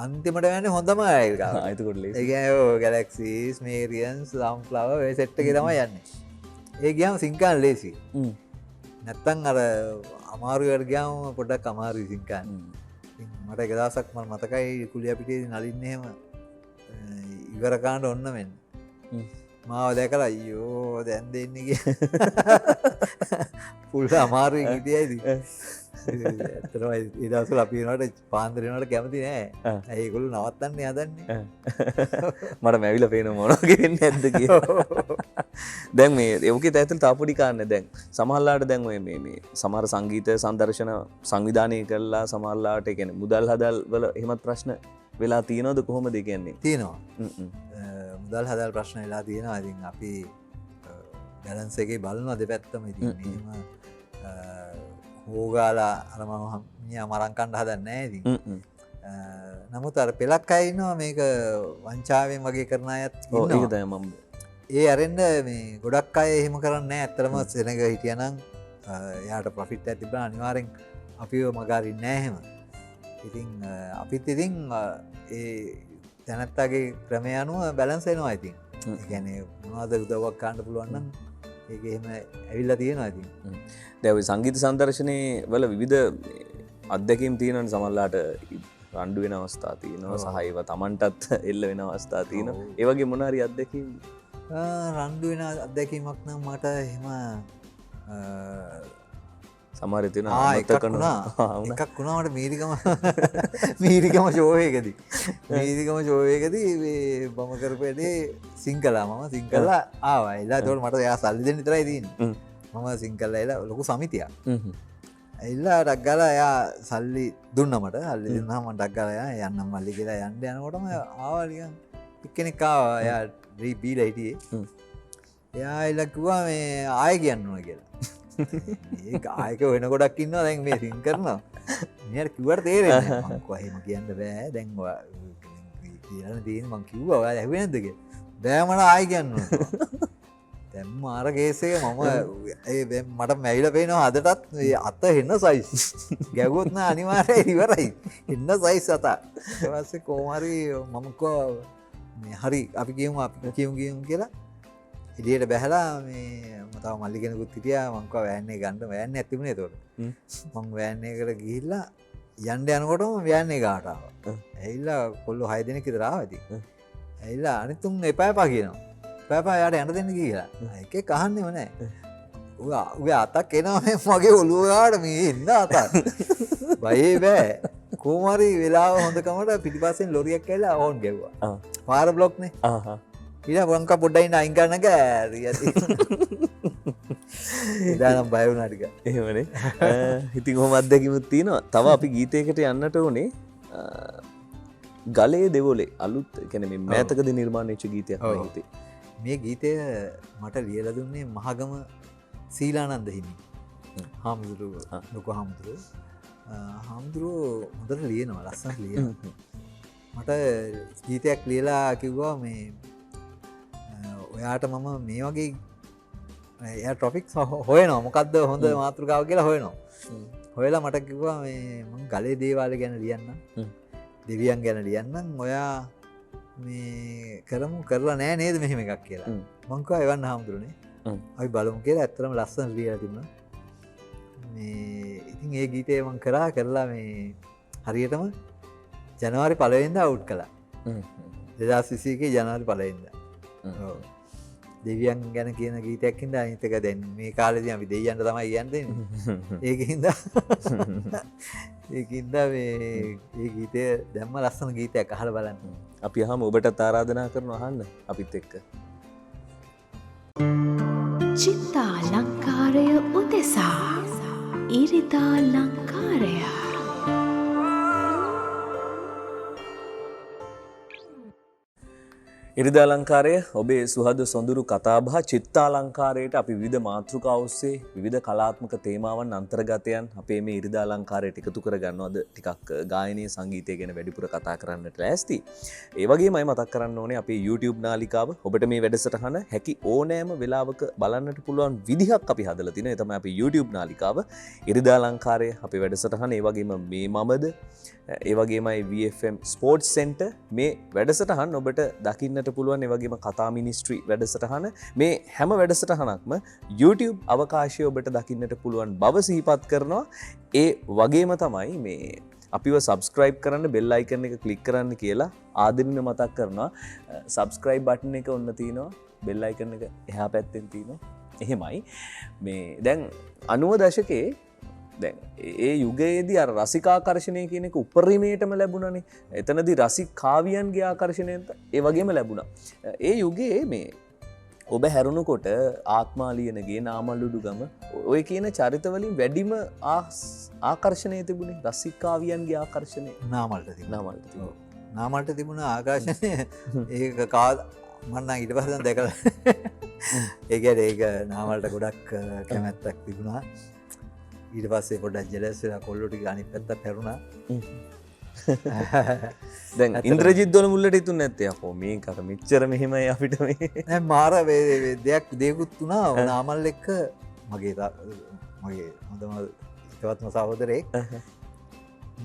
C: අන්තිමට යන්නේ හොඳම අය ගාව.
B: එතකොට ලේසි.
C: ඒ කියන්නේ ඔය Galaxies, Marians, Sunflower ඔය සෙට් එකේ තමයි යන්නේ. ඒ ගියාම සිංක් ගන්න ලේසි. නැත්තම් අර අමාරුවට ගියාම පොඩ්ඩක් අමාරුයි සිංක් ගන්න. මට එක දවසක් මම මතකයි කුලියපිටියේ නලින්න එහෙම ඉවර කරන්න ඔන්න මෙන්න. මාව දැකලා අයියෝ දැන් දෙන්නේ කියලා. පුල් අමාරුයි හිටියයිද? ඇත්තටම ඒ දවස්වල අපි වෙනකොට පාන්දර වෙනකොට කැමති නෑ. ඒගොල්ලෝ නවත්තන්නේ හදන්නේ.
B: මට මැවිලා පේන මොනවා කියන්නේ නැද්ද කියලා. දැන් මේ ඒකේ ඇතුළේ තා පොඩි කාරණේ දැන් සමහරලාට දැන් ඔය මේ සමහර සංගීත සංදර්ශන සංවිධානය කළා සමහරලාට ඒ කියන්නේ මුදල් හදල් වල එහෙමත් ප්‍රශ්න වෙලා තියෙනවද කොහොමද ඒ කියන්නේ?
C: තියෙනවා. මුදල් හදල් ප්‍රශ්න වෙලා තියෙනවා. ඉතින් අපි බැලන්ස් එකේ බලනවා දෙපැත්තම ඉතින් එහෙම හෝගාලා අර මම මියා මරන් කන්න හදන්නේ නැහැ ඉතින්. නමුත් අර පෙලක් අය ඉන්නවා මේක වංචාවෙන් වගේ කරන අයත් ඉන්නවා.
B: ඒක තමයි මම
C: ඒ අරෙන්න මේ ගොඩක් අය එහෙම කරන්නේ නැහැ. ඇත්තටම සෙනග හිටියනම් එයාට ප්‍රොෆිට් එකක් තිබ්බා අනිවාර්යෙන් අපිව මගහරින්නේ නැහැ එහෙම. ඉතින් අපිත් ඉතින් ඒ තැනත්තාගේ ක්‍රමය අනුව බැලන්ස් වෙනවා ඉතින්. ඒ කියන්නේ මොනවද උදව්වක් ගන්න පුළුවන් නම් ඒක එහෙම ඇවිල්ලා තියෙනවා ඉතින්.
B: දැන් ඔය සංගීත සංදර්ශනයේ වල විවිධ අත්දැකීම් තියෙනවනේ සමහරලාට රණ්ඩු වෙන අවස්ථා තියෙනවා සහ ඒවා Tamanටත් එල්ල වෙන අවස්ථා තියෙනවා. ඒ වගේ මොන හරි අත්දැකීම්
C: රණ්ඩු වෙන අත්දැකීමක් නම් මට එහෙම
B: සමහර තියෙනවා
C: එකක් වුණාට මීරිකම ෂෝ එකදී මීරිකම ෂෝ එකදී මේ බම කරපේදී සිංකලා මම සිංකලා ආවා. එලා මට එයා සල්ලි දෙන්න විතරයි තියෙන්නේ. මම සිංකල්ලා එලා ලොකු සමිතියක්. ඇවිල්ලා ඩක් ගාලා එයා සල්ලි දුන්නා මට. සල්ලි දුන්නාම මම ඩක් ගාලා යන්නම් මල්ලි කියලා යනකොටම ආවා නිකන් එක්කෙනෙක් ආවා. එයා බීලා හිටියේ. එයා එලා කිව්වා මේ ආයෙ කියන්න ඕන කියලා. ඒ ආයක වෙන ගොඩක් ඉන්නවා දැන් මේ සිං කරනවා. මෙයාට කිව්වට තේරෙන්නේ නැහැ. මං කිව්වා එහෙම කියන්න බෑ. දැන් ඔයා කියලා තියෙන මං කිව්වා ඔයා ඇහුවේ නැද්ද කියලා. බෑ මට ආයෙ කියන්න ඕන. දැන් මාර කේස් එක මම මට මැවිලා පේනවා අදටත් අත හෙන්න සයිස්. ගැව්වොත් නෑ අනිවාර්යයෙන් ඉවරයි. හෙන්න සයිස් අත. ඊට පස්සේ කොහොම හරි මම කිව්වා මේ හරි අපි කියමු කියලා එළියට බැහැලා මේ තව මල්ලි කෙනෙකුත් හිටියා මං කිව්වා වෑන් එක ගන්න වෑන් එකක් තිබුණේ ඒතකොට මං වෑන් එකකට ගිහිල්ලා යන්න යනකොටම වෑන් එක ගාට ආවා ඇවිල්ලා කොල්ලෝ 6 දෙනෙක් විතර ආවා ඉතින් ඇවිල්ලා අනිත් තුන් එපා කියනවා එපා යාට යන්න දෙන්න කියලා එකෙක් අහන්නෙම නැහැ උගේ අතක් එනවා මේ මගේ ඔළුව ගාට මේ එන්න අතක් බයේ බෑ කොහොම හරි වෙලාව හොඳකමට පිටිපස්සෙන් ලොරියක් ඇවිල්ලා ඕන් ගැව්වා පාර බ්ලොක්නේ ඊට වංක පොඩ්ඩයි ඉන්න අයින් කරන්න ගෑරි ඇති එදානම් බය වුණා ටික
B: එහෙමනේ ඉතින් කොහොම අත්දැකීමක් තියෙනවා තව අපි ගීතයකට යන්නට ඕනේ ගලේ දෙවොලේ අලුත් කියන්නේ මේ මෑතකදී නිර්මාණය වෙච්ච ගීතයක් මේ ගීතේ
C: මේ ගීතය මට ලියලා දුන්නේ මහගම සීලානන්ද හිමි හාමුදුරුවෝ ලොකු හාමුදුරුවෝ හොඳට ලියනවා ලස්සනට ලියනවා මට ගීතයක් ලියලා කිව්වා මේ ඔයාට මම මේ වගේ එයා ටොපික්ස් හොයනවා මොකක්ද හොඳ මාතෘකාව කියලා හොයනවා හොයලා මට කිව්වා මේ මං ගලේ දේවාල ගැන ලියන්නම් දෙවියන් ගැන ලියන්නම් ඔයා මේ කරමු කරලා නෑ නේද මෙහෙම එකක් කියලා මං කිව්වා එවන්න හාමුදුරනේ අපි බලමු කියලා ඇත්තටම ලස්සන ලියලා තිබුණා මේ ඉතින් ඒ ගීතේ මං කරලා මේ හරියටම ජනවාරි 1 වෙනිදා අවුට් කළා 2021 ජනවාරි 1 වෙනිදා ඔව් දෙවියන් ගැන කියන ගීතයක් හින්දා අනිත් එක දැන් මේ කාලේදී අපි දෙවියන්ට තමයි කියන්නේ ඒකින්ද මේ ඒ ගීතය දැම්ම ලස්සන ගීතයක් අහලා බලන්න
B: අපි අහම ඔබටත් ආරාධනා කරනවා අහන්න අපිත් එක්ක
A: චිත්තාලංකාරය උදෙසා ඉරිදා ලංකාරය
B: ඉරිදාලංකාරය ඔබේ සුහද සොඳුරු කතාබහ චිත්තාලංකාරයට අපි විවිධ මාතෘකා ඔස්සේ විවිධ කලාත්මක තේමාවන් අන්තර්ගතයන් අපේ මේ ඉරිදාලංකාරයට එකතු කරගන්නවද ටිකක් ගායනීය සංගීතය ගැන වැඩිපුර කතා කරන්නට ලෑස්ති. ඒ වගේමයි මතක් කරන්න ඕනේ අපේ YouTube නාලිකාව ඔබට මේ වැඩසටහන හැකි ඕනෑම වෙලාවක බලන්නට පුළුවන් විදිහක් අපි හදලා තිනවා. ඒ තමයි අපේ YouTube නාලිකාව ඉරිදාලංකාරය අපේ වැඩසටහන. ඒ වගේම මේ මමද ඒ වගේමයි VFM ස්පෝර්ට්ස් සෙන්ටර් මේ වැඩසටහන් ඔබට දකින්නට පුළුවන්. ඒ වගේම කතා මිනිස්ට්‍රි වැඩසටහන මේ හැම වැඩසටහනක්ම YouTube අවකාශය ඔබට දකින්නට පුළුවන් බව සිහිපත් කරනවා. ඒ වගේම තමයි මේ අපිව subscribe කරන්න bell icon එක click කරන්න කියලා ආදරෙන් මතක් කරනවා. subscribe button එක ඔන්න තියෙනවා. bell icon එක එහා පැත්තෙන් තියෙනවා. එහෙමයි මේ දැන් 90 දශකයේ දැන් ඒ යුගයේදී අර රසිකාකර්ෂණය කියන එක උපරිමයටම ලැබුණනේ. එතනදී රසික කාව්‍යයන්ගේ ආකර්ෂණය ඒ වගේම ලැබුණා. ඒ යුගයේ මේ ඔබ හැරුණකොට ආත්මාලියනගේ නාමල්ලුඩුගම ඔය කියන චරිත වලින් වැඩිම ආකර්ෂණය තිබුණේ රසික කාව්‍යයන්ගේ ආකර්ෂණය
C: නාමල්ට තිබුණ ආකර්ෂණය ඒක මන්න ඊට පස්සේ දැකලා ඒක නාමල්ට ගොඩක් කැමැත්තක් තිබුණා. ඊට පස්සේ පොඩ්ඩක් ජෙලස් වෙලා කොල්ලෝ ටික අනිත් පැත්තට හැරුණා.
B: දැන් ඉන්ද්‍රජිත් දොන මුල්ලට ඉතුන්නේ නැත්තේ අපෝ මේක අර මෙච්චර මෙහෙමයි අපිට මේ
C: නෑ මාර දෙයක්ත් වුණා නාමල් එක්ක මගේ හොඳම හිතවත්ම සහෝදරයෙක්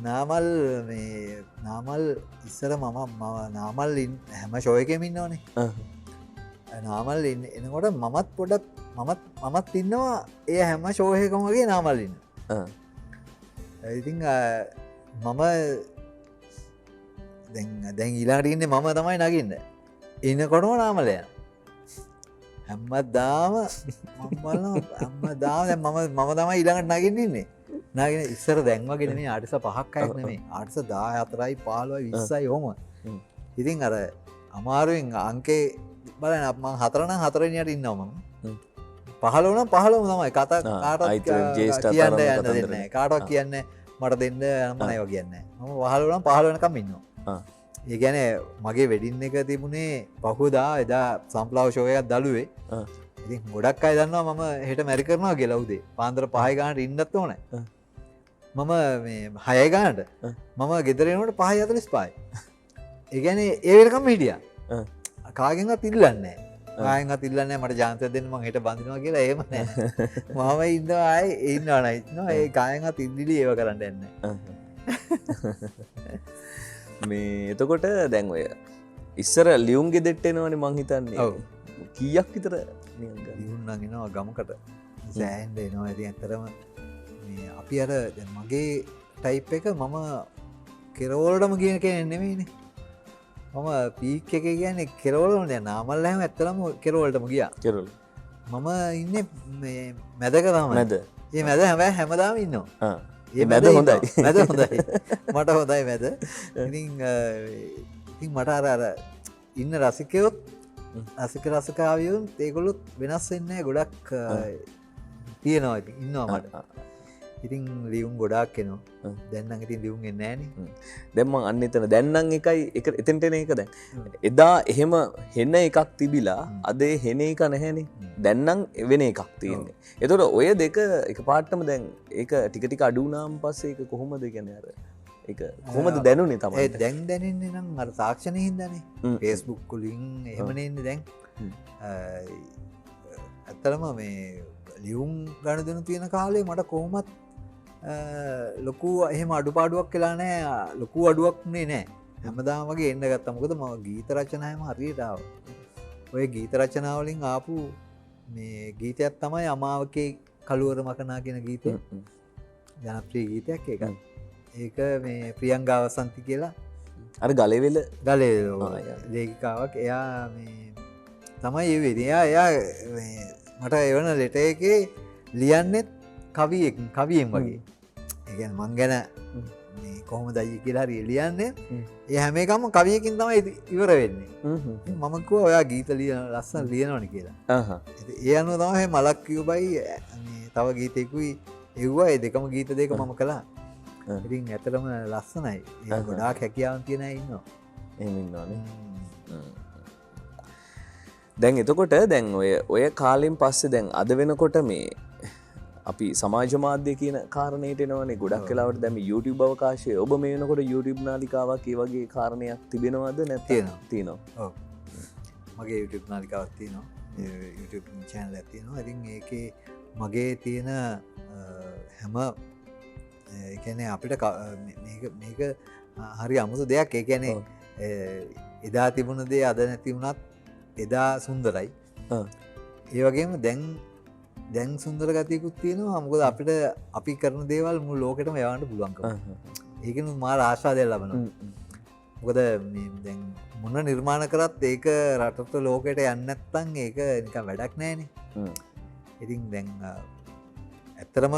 C: නාමල් ඉස්සර මම නාමල් හැම ෂෝ එකෙම ඉන්නවනේ නාමල් එනකොට මමත් පොඩක් මමත් ඉන්නවා ඒ හැම ෂෝහකම වගේ නාමල්ලින්න ඉතිං මම දැන් ඊලාටඉන්න මම තමයි නගින්න ඉන්න කොටම නාමලය හැම්ම දාම මම තමයි ඉළඟට නගින්න්නේ නගෙන ඉස්සර දැන්වගෙන මේ අටිස 5ක් අයක් නෙමේ අටිස 14යි 15යි 20යි හොම ඉතින් අර අමාරුවෙන් අංකේ බලන අප හතරන හතරනියට ඉන්නවම 15 තමයි කතා කියන්න යන්න දෙන්න කාටක් කියන්න මට දෙන්න යනමනයව කියන්න මම වහලුනම් 15 වෙනකම් ඉන්නවා ඒ ගැන මගේ වෙඩින්න එක තිබුණේ පහුදා එදා සම්පලාව ශෝයයක් දළුවේ ඉතින් ගොඩක් අය දන්නවා මම හෙට මැරි කරනවා ගෙලවුදේ පාන්දර 5 ගානට ඉන්නත් ඕන මම මේ 6 ගානට මම ගෙදරනට 5:45 ඒ ගැන ඒ වෙනකම් හිටියා කාගෙන්වත් ඉල්ලන්නේ කායෙන්වත් ඉල්ලන්නේ මට ජාන්ත දෙන්න මං හෙට බඳිනවා කියලා එහෙම නෑ මම ඉන්නවා ආයේ ඉන්නවා නෑ ඒ කායෙන්වත් ඉල්ලිලි ඒව කරන්න යන්නේ
B: මේ එතකොට දැන් ඔය ඉස්සර ලියුම් ගෙදෙට්ට එනවනේ මං හිතන්නේ
C: ඔව්
B: කීයක් විතර
C: ලියුම් නම් එනවා ගමකට සෑහෙන්න එනවා ඉතින් ඇත්තටම මේ අපි අර දැන් මගේ ටයිප් එක මම කෙරවලටම කියන කෙනෙක් නෙමෙයිනේ මම පීක් එක කියන්නේ කෙරවලම දැන් නාමල් හැම ඇත්තටම කෙරවලටම ගියා
B: කෙරවල
C: මම ඉන්නේ මේ මැදක තමයි
B: මැද
C: ඒ මැද හැමදාම ඉන්නවා
B: ඒ මැද හොඳයි
C: මැද හොඳයි මට හොඳයි මැද ඉතින් මට අර ඉන්න රසිකයොත් රසිකාවියුන් ඒගොල්ලොත් වෙනස් වෙන්නේ ගොඩක් තියෙනවා ඉන්නවා මට ඉතින් ලියුම් ගොඩක් එනවා දැන්නම් ඉතින් ලියුම් එන්නේ නෑනේ
B: දැන් මං අන්න එතන දැන්නම් එකයි එක එතෙන්ට එන එක දැන් එදා එහෙම හෙන එකක් තිබිලා අද හෙන එක නැහැනේ දැන්නම් වෙන එකක් තියෙන්නේ එතකොට ඔය දෙක එකපාරටම දැන් ඒක ටික ටික අඩු වුණාන් පස්සේ ඒක කොහොමද කියන්නේ අර ඒක කොහොමද දැනුනේ තමයි
C: දැන් දැනෙන්නේ නම් අර තාක්ෂණය හින්දානේ Facebook වලින් එහෙමනේ ඉන්නේ දැන් ඇත්තරම මේ ලියුම් ගණ දෙනු තියෙන කාලේ මට කොහොමත් ලොකු එහෙම අඩුපාඩුවක් කියලා නෑ ලොකු අඩුවක්නේ නෑ හැමදාම වගේ එන්න ගත්තා මොකද මම ගීත රචනායම හරියට ආවා. ඔය ගීත රචනාවලින් ආපු මේ ගීතයක් තමයි අමාවකේ කළුවර මකනා කියන ගීතය. ජනප්‍රිය ගීතයක් ඒක. ඒක මේ ප්‍රියංගා වසන්ති කියලා
B: අර ගලේවෙල
C: ලේඛිකාවක් එයා මේ තමයි ඒ වෙන්නේ. එයා මට එවන ලෙටර් එකේ ලියන්නෙත් කවියෙන් වගේ. ඒ කියන්නේ මං ගැන මේ කොහොමද අයියේ කියලා හරි ලියන්නේ. ඒ හැම එකම කවියකින් තමයි ඉවර වෙන්නේ. මම කිව්වා ඔයා ගීත ලියන ලස්සන ලියනවනේ කියලා. ඒ අනුව තමයි මලක් කියුබයි මේ තව ගීතයකුයි එව්වා. ඒ දෙකම ගීත දෙක මම කළා. ඉතින් ඇත්තටම ලස්සනයි. ඒක ගොඩාක් හැකියාවන් තියෙන අය ඉන්නවා.
B: එහෙම ඉන්නවනේ. දැන් එතකොට දැන් ඔය කාලෙන් පස්සේ දැන් අද වෙනකොට මේ අපි සමාජ මාධ්‍ය කියන කාරණයට එනවනේ ගොඩක් වෙලාවට දැන් YouTube අවකාශය ඔබ මේ වෙනකොට YouTube නාලිකාවක් ඒ වගේ කාරණයක් තිබෙනවද නැත්නම් තියෙනවා?
C: ඔව්. මගේ YouTube නාලිකාවක් තියෙනවා. YouTube channel එකක් තියෙනවා. ඉතින් ඒකේ මගේ තියෙන හැම ඒ කියන්නේ අපිට මේක හරි අමුතු දෙයක්. ඒ කියන්නේ එදා තිබුණ දේ අද නැති වුණත් එදා සුන්දරයි. ඒ වගේම දැන් සුන්දර ගතියකුත් තියෙනවා. මොකද අපිට අපි කරන දේවල් මුළු ලෝකෙටම යවන්න පුළුවන්කම. ඒකෙනුත් මාර ආශාදයක් ලබනවා. මොකද මේ දැන් මොන නිර්මාණ කරත් ඒක රටට ලෝකෙට යන්නේ නැත්නම් ඒක නිකන් වැඩක් නෑනේ. ඉතින් දැන් ඇත්තටම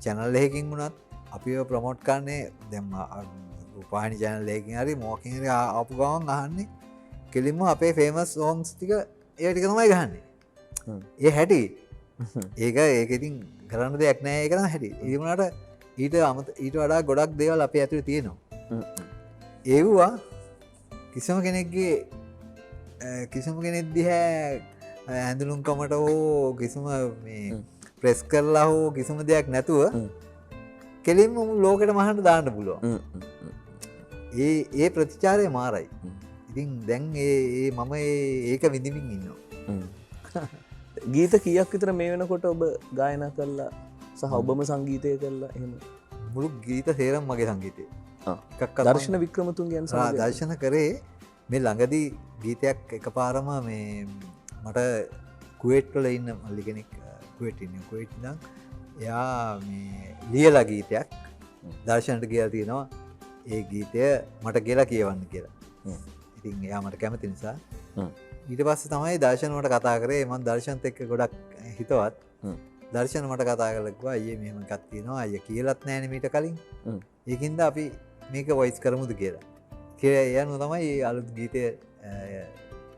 C: channel එකකින් වුණත් අපිව ප්‍රොමෝට් කරන්නේ දැන් රූපවාහිනී channel එකකින් හරි මොකකින් හරි ආපු ගමන් අහන්නේ කෙලින්ම අපේ ෆේමස් songs ටික ඒ ටික තමයි ගහන්නේ. ඒ හැටි ඒක ඉතින් කරන්න දෙයක් නෑ. ඒක තමයි හැටි. ඒ වුණාට ඊට වඩා ගොඩක් දේවල් අපේ ඇතුලේ තියෙනවා. ඒවා කිසිම කෙනෙක් දිහා ඇඳුනුම්කමට හෝ කිසිම මේ ප්‍රෙස් කරලා හෝ කිසිම දෙයක් නැතුව කෙලින්ම ලෝකෙට මහන්න දාන්න පුළුවන්. ඒ ප්‍රතිචාරය මාරයි. ඉතින් දැන් මම ඒක විඳිමින් ඉන්නවා.
B: ගීත කීයක් විතර මේ වෙනකොට ඔබ ගායනා කරලා සහ ඔබම සංගීතය කරලා එහෙම?
C: මුළු ගීත සේරම මගේ සංගීතය.
B: දර්ශන වික්‍රමතුන්ගේ
C: දර්ශන කරේ මේ ළඟදී ගීතයක් එකපාරම මේ මට කුවේට් වල ඉන්න මල්ලි කෙනෙක් කුවේට් ඉඳන් එයා මේ ලියලා ගීතයක් දර්ශනට කියලා තියෙනවා. ඒ ගීතය මට කියලා කියවන්න කියලා. ඉතින් එයා මට කැමති නිසා ඊට පස්සේ තමයි දර්ශන මට කතා කරේ. මම දර්ශනත් එක්ක ගොඩක් හිතවත්. දර්ශන මට කතා කරලා කිව්වා අයියේ මෙහෙම එකක් තියෙනවා. අයියා කියලාත් නැහැ නේ මීට කලින්. ඒකින්ද අපි මේක වොයිස් කරමුද කියලා. ඒ අනුව තමයි අලුත් ගීතය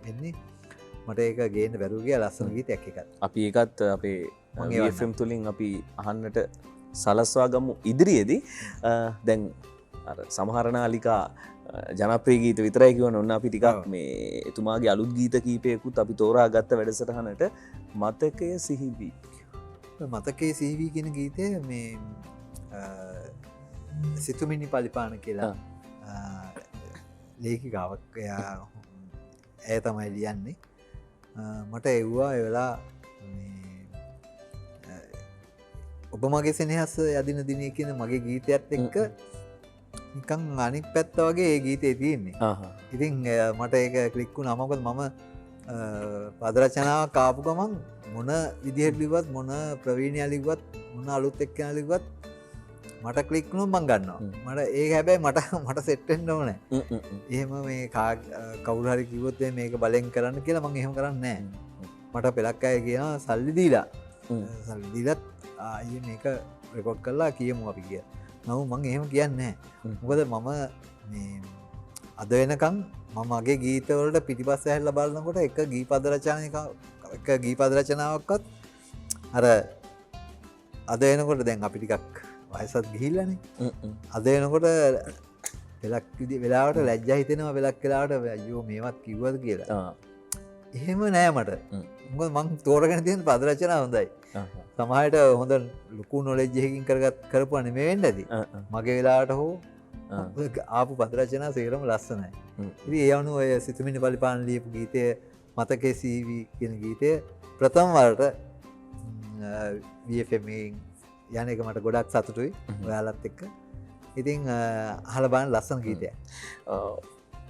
C: එන්නේ. මට ඒක ගේන්න බැරුව ගියා. ලස්සන ගීතයක් එකක්.
B: අපි ඒකත් අපේ FM තුලින් අපි අහන්නට සලස්වා ගමු ඉදිරියේදී. දැන් අර සමහර නාලිකා ජනප්‍රිය ගීත විතරයි කියවන ඔන්න අපි ටිකක් මේ එතුමාගේ අලුත් ගීත කීපයකුත් අපි තෝරා ගත්ත වැඩසටහනට මතකය සිහිවි.
C: මතකයේ සිහිවි කියන ගීතය මේ සිතුමිනි පලිපාන කියලා ලේඛිකාවක් ඇය තමයි ලියන්නේ. මට එව්වා එවෙලා ඔබ මගේ සෙනෙහස යදින දිනේ කියන මගේ ගීතයත් එක්ක නිකන් අනිත් පැත්ත වගේ ඒ ගීතේ තියෙන්නේ. ඉතින් මට ඒක ක්ලික් වුණා. මොකද මම පද රචනාවක් ආපු ගමන් මොන විදිහට ලිව්වත් මොන ප්‍රවීණයා ලිව්වත් මොන අලුත් එක්කෙනා ලිව්වත් මට ක්ලික් වුණොත් මම ගන්නවා. මට ඒක හැබැයි මට සෙට් වෙන්න ඕනේ. එහෙම මේ කවුරු හරි කිව්වොත් මේක බලෙන් කරන්න කියලා මම එහෙම කරන්නේ නැහැ. මට පෙලක් අය කියනවා සල්ලි දීලා අයියේ මේක රෙකෝඩ් කරලා කියමු අපි කියලා. නමුත් මම එහෙම කියන්නේ නැහැ. මොකද මම මේ අද වෙනකන් මම මගේ ගීත වලට පිටිපස්ස ඇහැරලා බලනකොට එක ගීපද රචනාවක්වත් අර අද වෙනකොට දැන් අපි ටිකක් වයසත් ගිහිල්ලානේ. අද වෙනකොට පෙලක් වෙලාවට ලැජ්ජා හිතෙනවා. පෙලක් වෙලාවට අයියෝ මේවත් කිව්වද කියලා. එහෙම නෑ මට. මොකද මං තෝරගෙන තියෙන පද රචනා හොඳයි. සමහරට හොඳ ලොකු නොලෙජ් එකකින් කරපුවා නෙමෙයි වෙන්න ඇති. මගේ වෙලාවට හෝ ආපු පද රචනා සේරම ලස්සනයි. ඉතින් ඒ අනුව ඔය සිතුමිනි පලිපාන ලියපු ගීතය මතකයේ සීවි කියන ගීතය ප්‍රථම වරට VFM යන එක මට ගොඩක් සතුටුයි ඔයාලත් එක්ක. ඉතින් අහලා බලන්න ලස්සන ගීතයක්.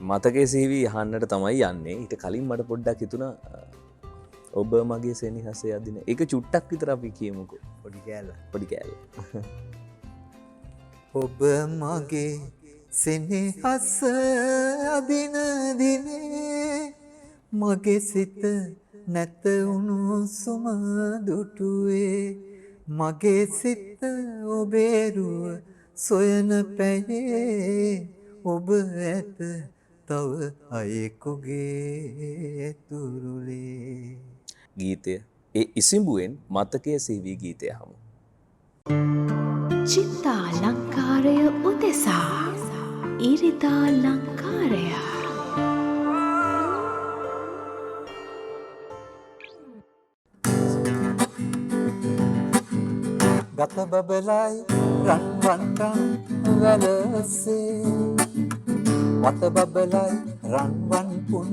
B: මතකයේ සීවි අහන්නට තමයි යන්නේ. ඊට කලින් මට පොඩ්ඩක් හිතුණා ඔබ මගේ සෙනෙහස යදින. ඒක චුට්ටක් විතර අපි කියමුකෝ.
C: පොඩි කෑල්ල.
B: පොඩි කෑල්ල.
C: ඔබ මගේ සෙනෙහස අදින දිනේ මගේ සිත නැත උණුසුම දුටුවේ මගේ සිත ඔබේ රුව සොයන පැයේ ඔබ ඇත තව අයෙකුගේ තුරුලේ.
B: ගීතය ඒ ඉසිඹුවෙන් මතකයේ සීවි ගීතය හමු.
A: චිත්තා ලංකාරය උදෙසා ඉරිදා ලංකාරය
C: ගත බබලයි රන්වන්ටන් වැලසේ වත බබලයි රන්වන් පුන්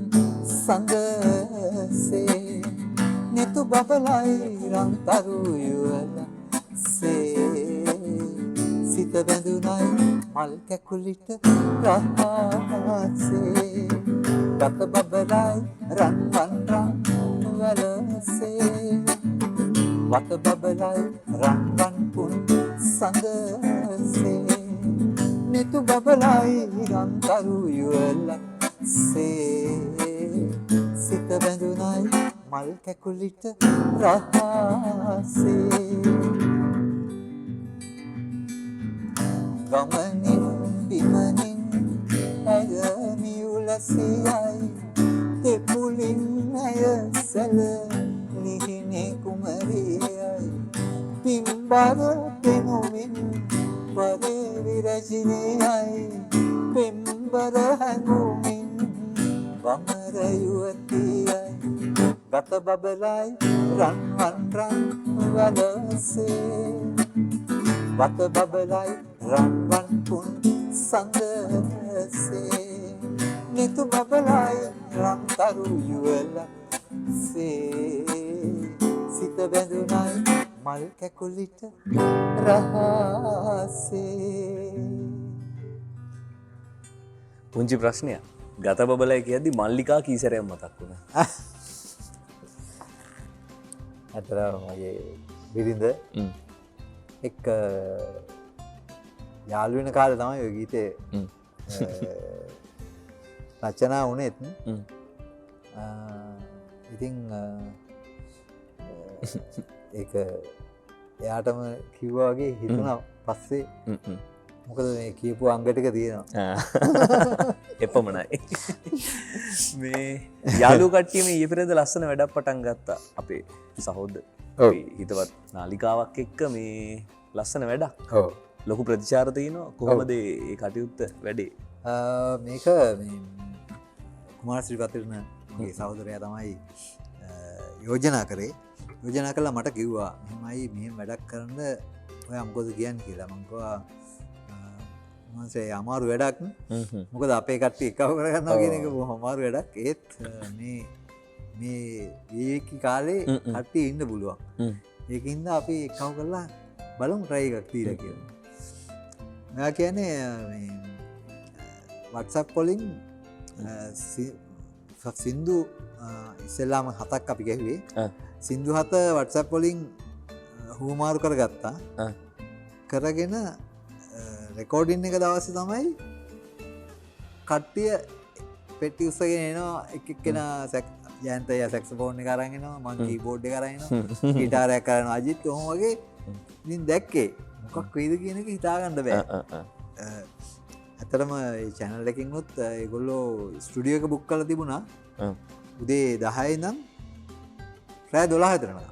C: සඳසේ නිතු බබලයි රන්තරු යුවල සේ සිත බැඳුනයි මල් කැකුලිට රහසේ ගත බබලයි රන්වන්ටන් වැලසේ වත බබලයි රන්වන් පුන් සඳසේ නිතු බබලයි රන්තරු යුවල සේ සිත බැඳුනයි මල් කැකුලිට රහසේ ගමනින් බිමනින් ඇය මියුලසියයි තෙපුලින් ඇය සැල ලිහිනේ කුමරියයි පිම්බර පෙනුමින් පරේ විරජිනයයි පෙම්බර හැඟුමින් වමර යුවතියයි ගත බබලයි රන්වන් රන් වලසේ වත බබලයි රන්වන් පුන් සඳසේ නිතු බබලයි රන්තරු යුවල සේ සිත බැඳුනයි මල් කැකුලිට රහසේ.
B: පුංචි ප්‍රශ්නයක්. ගත බබලයි කියද්දි මල්ලිකා කීසරයක් මතක් වුණා.
C: ඇතරම මගේ බිරිඳ එක් යාළුවෙන කාලේ තමයි ඔය ගීතේ රචනා වුණෙත්. ඉතින් ඒක එයාටම කිව්වා වගේ හිතුණා පස්සේ මොකද මේ කියපු අංග ටික තියෙනවා.
B: එපමණයි. මේ යාළු කට්ටිය මේ ඊයේ පෙරේද ලස්සන වැඩක් පටන් ගත්තා. අපේ සහෝදර හිතවත් නාලිකාවක් එක්ක මේ ලස්සන වැඩක්.
C: ඔව්.
B: ලොකු ප්‍රතිචාර තියෙනවා. කොහොමද මේ කටයුත්ත වැඩේ?
C: මේක මේ කුමාර ශ්‍රීපතිරණ මගේ සහෝදරයා තමයි යෝජනා කරේ. යෝජනා කළා මට කිව්වා මෙහෙමයි මෙහෙම වැඩක් කරන්න ඔයා මොකද කියන්නේ කියලා. මං කිව්වා මන්සේ අමාරු වැඩක්. මොකද අපේ කට්ටිය එකව කරගන්නවා කියන එක බොහොම අමාරු වැඩක්. ඒත් මේ වීකි කාලේ කට්ටිය ඉන්න පුළුවන්. ඒකින්ද අපි එකව කරලා බලමු try එකක් තියලා කියලා. මම කියන්නේ මේ WhatsApp වලින් සින්දු ඉස්සෙල්ලාම 7ක් අපි ගැහුවේ. සින්දු 7 WhatsApp වලින් හුමාරු කරගත්තා. කරගෙන රෙකෝඩින් එක දවසේ තමයි කට්ටිය පෙට්ටි උස්සගෙන එනවා. එක එක්කෙනා යන්තය සැක්සෆෝන් එක අරන් එනවා. මං කීබෝඩ් එක අරන් එනවා. ගිටාරයක් කරනවා. අජිත් කොහොම වගේ ඉතින් දැක්කේ මොකක් වෙයිද කියන එක හිතා ගන්න බෑ. ඇත්තටම මේ channel එකකින් උත් ඒගොල්ලෝ ස්ටුඩියෝ එක බුක් කරලා තිබුණා. උදේ 10 ඉඳන් රෑ 12 විතර නේද?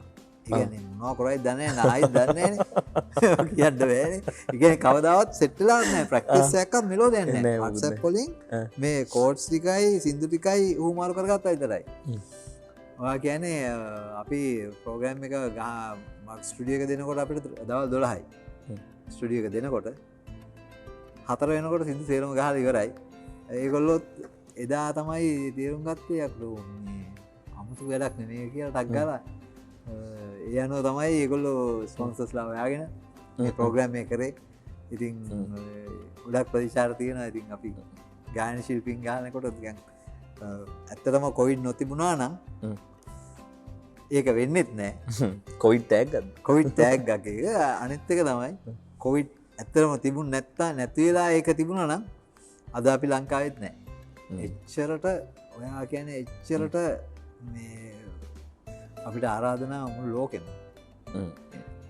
C: ඒ කියන්නේ මොනවා කරයිද දන්නේ නැහැ. ආයිත් දන්නේ නැහැ. කියන්න බෑනේ. ඒ කියන්නේ කවදාවත් සෙට් වෙලා නැහැ. ප්‍රැක්ටිස් එකක්වත් මෙලෝ දෙන්නේ නැහැ. WhatsApp වලින් මේ කෝඩ්ස් ටිකයි සින්දු ටිකයි උහුමාරු කරගත්තා විතරයි. ඔයා කියන්නේ අපි ප්‍රෝග්‍රෑම් එක ස්ටුඩියෝ එක දෙනකොට අපිට දවල් 12යි. ස්ටුඩියෝ එක දෙනකොට 4 වෙනකොට සින්දු සේරම ගහලා ඉවරයි. ඒගොල්ලොත් එදා තමයි තේරුම් ගත්තේ අක්ලෝ මේ අමුතු වැඩක් නෙමෙයි කියලා ටක් ගාලා ඒ අනුව තමයි ඒගොල්ලෝ ස්පොන්සස්ලා ඔයාගෙන ප්‍රෝග්‍රෑම් එක කරේ. ඉතින් ගොඩක් ප්‍රතිචාර තියෙනවා. ඉතින් අපි ගායන ශිල්පීන් ගානකොට ඇත්තටම කොවිඩ් නොතිබුණා නම් ඒක වෙන්නෙත් නෑ.
B: කොවිඩ් ටැග්
C: කොවිඩ් ටැග් එක අනිත් එක තමයි කොවිඩ් ඇත්තටම තිබුණ නැත්තා නැති වෙලා ඒක තිබුණා නම් අද අපි ලංකාවෙත් නෑ. එච්චරට ඔයා කියන්නේ එච්චරට මේ අපිට ආරාධනා මුළු ලෝකෙම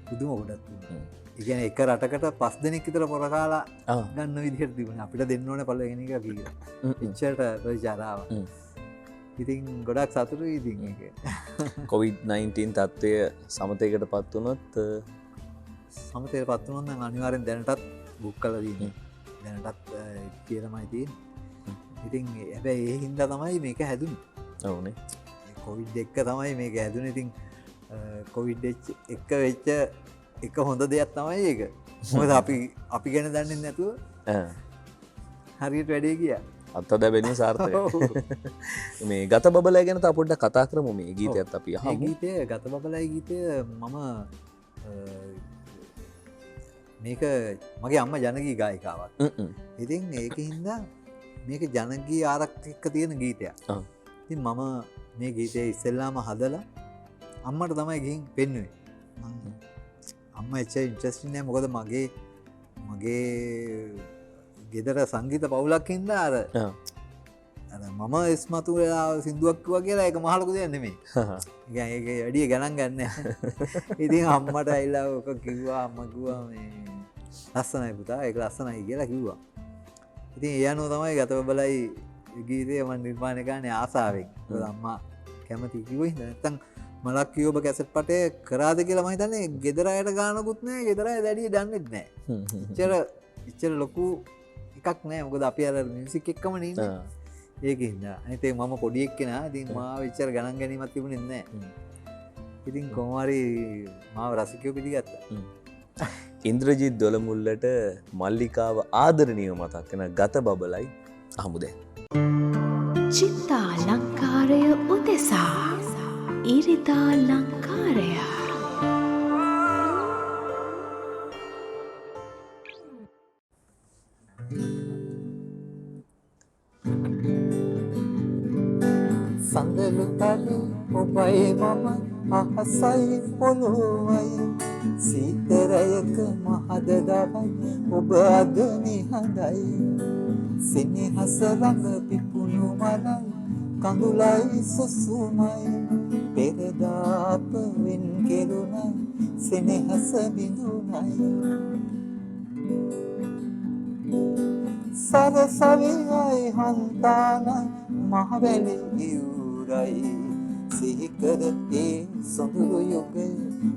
C: පුදුම ගොඩක් තිබුණා. ඒ කියන්නේ එක රටකට 5 දෙනෙක් විතර පොරකාලා ගන්න විදිහට තිබුණා. අපිට දෙන්න ඕනේ පළවෙනි එක කියලා. එච්චරට ප්‍රතිචාර ආවා. ඉතින් ගොඩක් සතුටුයි ඉතින් ඒක.
B: COVID-19 තත්ත්වය සමතයකට පත් වුණොත්
C: සමතයට පත් වුණොත් නම් අනිවාර්යෙන් දැනටත් බුක් කරලා තියෙන්නේ. දැනටත් කියලාමයි තියෙන්නේ. ඉතින් හැබැයි ඒ හින්දා තමයි මේක හැදුනේ.
B: ඔව්නේ.
C: කොවිඩ් එක තමයි මේක හැදුනේ. ඉතින් කොවිඩ් එක වෙච්ච එක හොඳ දෙයක් තමයි ඒක. මොකද අපි ගැන දන්නේ නැතුව හරියට වැඩේ ගියා.
B: අත්දැකීම සාර්ථකයි. මේ ගත බබලයි ගැන තව පොඩ්ඩක් කතා කරමු. මේ ගීතයත් අපි අහමු.
C: මේ ගීතය ගත බබලයි ගීතය මම මේක මගේ අම්මා ජනගී ගායිකාවක්. ඉතින් ඒක හින්දා මේක ජනගී ආරක්ෂක එක්ක තියෙන ගීතයක්. ඉතින් මම මේ ගීතය ඉස්සෙල්ලාම හදලා අම්මට තමයි ගිහින් පෙන්නුවේ. අම්මා එච්චර ඉන්ට්‍රස්ටින් නෑ. මොකද මගේ ගෙදර සංගීත පවුලක් හින්දා අර මම ඉස්මතු වෙලා සින්දුවක් කිව්වා කියලා ඒක මහ ලොකු දෙයක් නෙමෙයි. ඒක වැඩි ගණන් ගන්න. ඉතින් අම්මට ඇවිල්ලා ඔක කිව්වා. අම්මා කිව්වා මේ ලස්සනයි පුතා ඒක ලස්සනයි කියලා කිව්වා. ඉතින් ඒ අනුව තමයි ගත බබලයි ගීතය මම නිර්මාණය කරන්නේ ආසාවෙන්. මොකද අම්මා කැමති කිව්වේ. නැත්තම් මලක් කියෝබ කැසට් පටේ කරාද කියලා මම හිතන්නේ ගෙදර අයට ගානකුත් නැහැ. ගෙදර අය දැඩිය දන්නෙත් නැහැ. ඉච්චර ලොකු එකක් නෑ. මොකද අපි අර මියුසික් එක්කම නේ. ඒකින්ද අනිත් ඒ මම පොඩි එක්කෙනා. ඉතින් මාව ඉච්චර ගණන් ගැනීමක් තිබුණේ නැහැ. ඉතින් කොහොම හරි මාව රසිකයෝ පිළිගත්තා.
B: ඉන්ද්‍රජිත් දොළමුල්ලට මල්ලිකාව ආදරණීය මතක් වෙන ගත බබලයි අහමු දැන්.
A: චිත්තා ලංකාරය උදෙසා ඉරිදා ලංකාරය.
C: සඳලු තලි ඔබයි මම අහසයි පොළොවයි සීතරයක මහද දවයි ඔබ අද නිහඬයි සෙනෙහස රඟ පිපුණු මලයි කඳුලයි සුසුමයි පෙරදා අප වෙන් කෙරුණයි සෙනෙහස බිඳුනයි සරසවියයි හන්තානයි මහවැලි ඉවුරයි සිහිකර ඒ සොඳුරු යුගය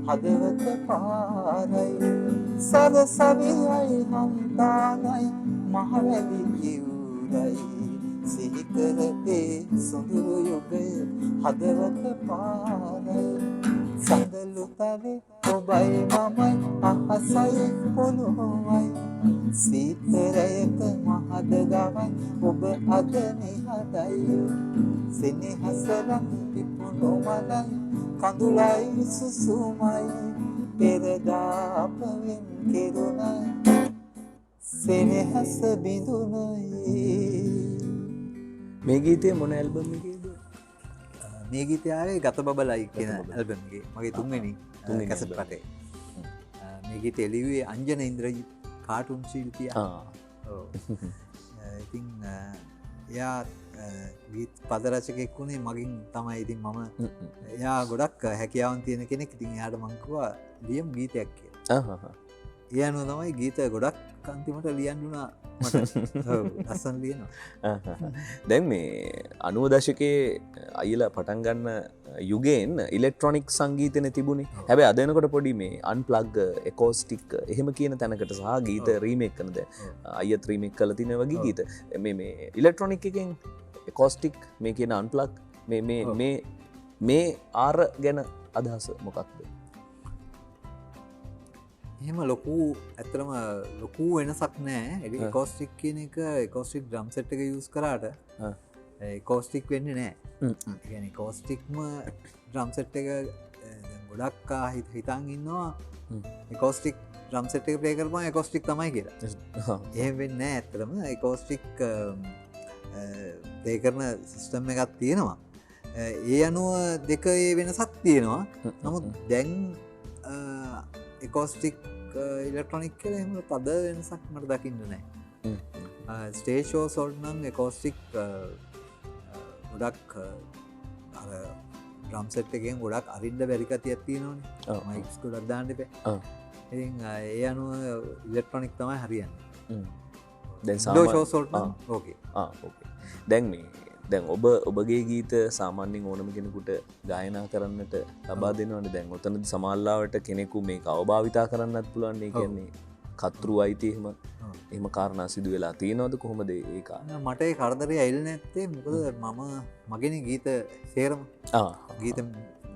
C: හදවත පාරයි සරසවියයි හන්තානයි මහවැලි ඉවුරයි සිහිකර ඒ සොඳුරු යුගය හදවත පාරයි සඳලු තලේ ඔබයි මමයි අහසයි පොළොවයි සීතරයක මහද දවයි ඔබ අද නිහඬයි සෙනෙහස රඟ පිපුණු මලයි කඳුලයි සුසුමයි පෙරදා අප වෙන් කෙරුණයි සෙනෙහස බිඳුනයි.
B: මේ ගීතය මොන ඇල්බම් එකේද?
C: මේ ගීතය ආවේ ගත බබලයි කියන ඇල්බම් එකේ මගේ තුන්වෙනි කැසට් පටේ. මේ ගීතය ලිව්වේ අංජන ඉන්ද්‍රජිත් කාටුන් ශිල්පියා. ඉතින් එයා ගීත පද රචකයෙක් වුණේ මගින් තමයි. ඉතින් මම එයා ගොඩක් හැකියාවන් තියෙන කෙනෙක්. ඉතින් එයාට මං කිව්වා ලියමු ගීතයක් කියලා. ඒ අනුව තමයි ගීත ගොඩක් අන්තිමට ලියන්න උනා මට. ලස්සන ලියනවා.
B: දැන් මේ 90 දශකයේ අයියලා පටන් ගන්න යුගයෙන් ඉලෙක්ට්‍රොනික් සංගීතනේ තිබුණේ. හැබැයි අද එනකොට පොඩි මේ අන්ප්ලග් එකෝස්ටික් එහෙම කියන තැනකට සහ ගීත රීමේක් කරන දැන් අයියත් රීමේක් කරලා තියෙන වගේ ගීත මේ ඉලෙක්ට්‍රොනික් එකෙන් එකෝස්ටික් මේ කියන අන්ප්ලග් මේ ආර ගැන අදහස මොකක්ද?
C: එහෙම ලොකු ඇත්තරම ලොකු වෙනසක් නෑ. එකෝස්ටික් කියන එක එකෝස්ටික් ඩ්‍රම් සෙට් එක යූස් කරාට එකෝස්ටික් වෙන්නේ නෑ. කියන්නේ එකෝස්ටික්ම ඩ්‍රම් සෙට් එක ගොඩක් හිතන් ඉන්නවා එකෝස්ටික් ්‍රම්සෙට් එක ප්ලේ කරපුවා එකෝස්ටික් තමයි කියලා. එහෙම වෙන්නේ නැහැ ඇත්තටම. එකෝස්ටික් ප්ලේ කරන සිස්ටම් එකක් තියෙනවා. ඒ අනුව දෙක වෙනසක් තියෙනවා. නමුත් දැන් එකෝස්ටික් ඉලෙක්ට්‍රොනික් කියලා එහෙම තද වෙනසක් මට දකින්න නැහැ. ස්ටේජ් ෂෝස් වලට නම් එකෝස්ටික් ගොඩක් ඩ්‍රම් සෙට් එකෙන් ගොඩක් අරින්න බැරි ගතියක් තියෙනවනේ. මයික්ස් ගොඩක් දාන්න එපා. ඉතින් ඒ අනුව ඉලෙක්ට්‍රොනික් තමයි හරියන්නේ.
B: දැන්
C: ෂෝස් වලට නම් ඕකේ.
B: ඕකේ. දැන් මේ දැන් ඔබගේ ගීත සාමාන්‍යයෙන් ඕනම කෙනෙකුට ගායනා කරන්නට ලබා දෙනවනේ. දැන් ඔතනදි සමාල්ලාවට කෙනෙකු මේක අවභාවිතා කරන්නත් පුළුවන්. ඒ කියන්නේ කතෘ අයිති එහෙම කාරණා සිදු වෙලා තියෙනවද කොහොමද ඒක?
C: මට ඒ කරදරේ ඇවිල්ලා නැත්තේ මොකද මම මගේනේ ගීත සේරම ගීත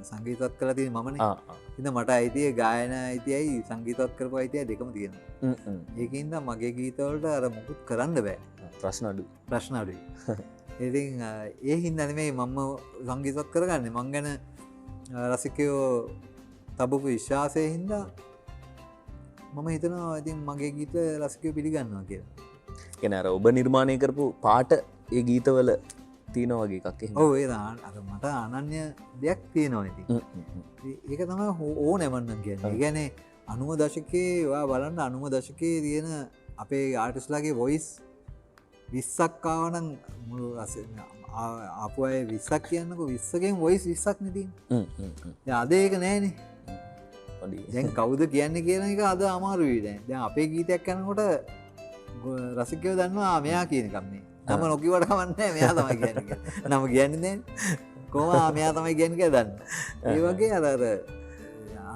C: සංගීතවත් කරලා තියෙන මමනේ. ඉතින් මට අයිතිය ගායන අයිතියයි සංගීතවත් කරපු අයිතියයි දෙකම තියෙනවා. ඒකින්ද මගේ ගීත වලට අර මුකුත් කරන්න බෑ. ප්‍රශ්න අඩුයි. ඉතින් ඒ හින්දා නෙමෙයි මම සංගීතවත් කරගන්නේ. මං ගැන රසිකයෝ තබපු විශ්වාසයෙන් හින්දා මම හිතනවා ඉතින් මගේ ගීත රසිකයෝ පිළිගන්නවා කියලා.
B: කියන්නේ අර ඔබ නිර්මාණය කරපු පාට ඒ ගීතවල තියෙන වගේ එකක් එහෙම.
C: ඔව් ඒ අර මට අනන්‍ය දෙයක් තියෙනවා ඉතින්. ඒක තමයි ඕනෙම නම් කියන්නේ. ඒ කියන්නේ 90 දශකයේ ඔයා බලන්න 90 දශකයේ තියෙන අපේ ආටිස්ට්ලාගේ වොයිස් 20ක් ආවනම් මුළු ආපු අය 20ක් කියන්නකෝ 20කින් වොයිස් 20ක් නේ තියෙන්නේ. දැන් අද ඒක නෑනේ. දැන් කවුද කියන්නේ කියන එක අද අමාරුයි. දැන් අපේ ගීතයක් යනකොට රසිකයෝ දන්නවා මෙයා කියන එකක් මේ. නම නොකියවට කමන්නේ මෙයා තමයි කියන්නේ. නම කියන්නේ නැහැ. කොහොම මෙයා තමයි කියන්නේ කියලා දන්නවා. ඒ වගේ අර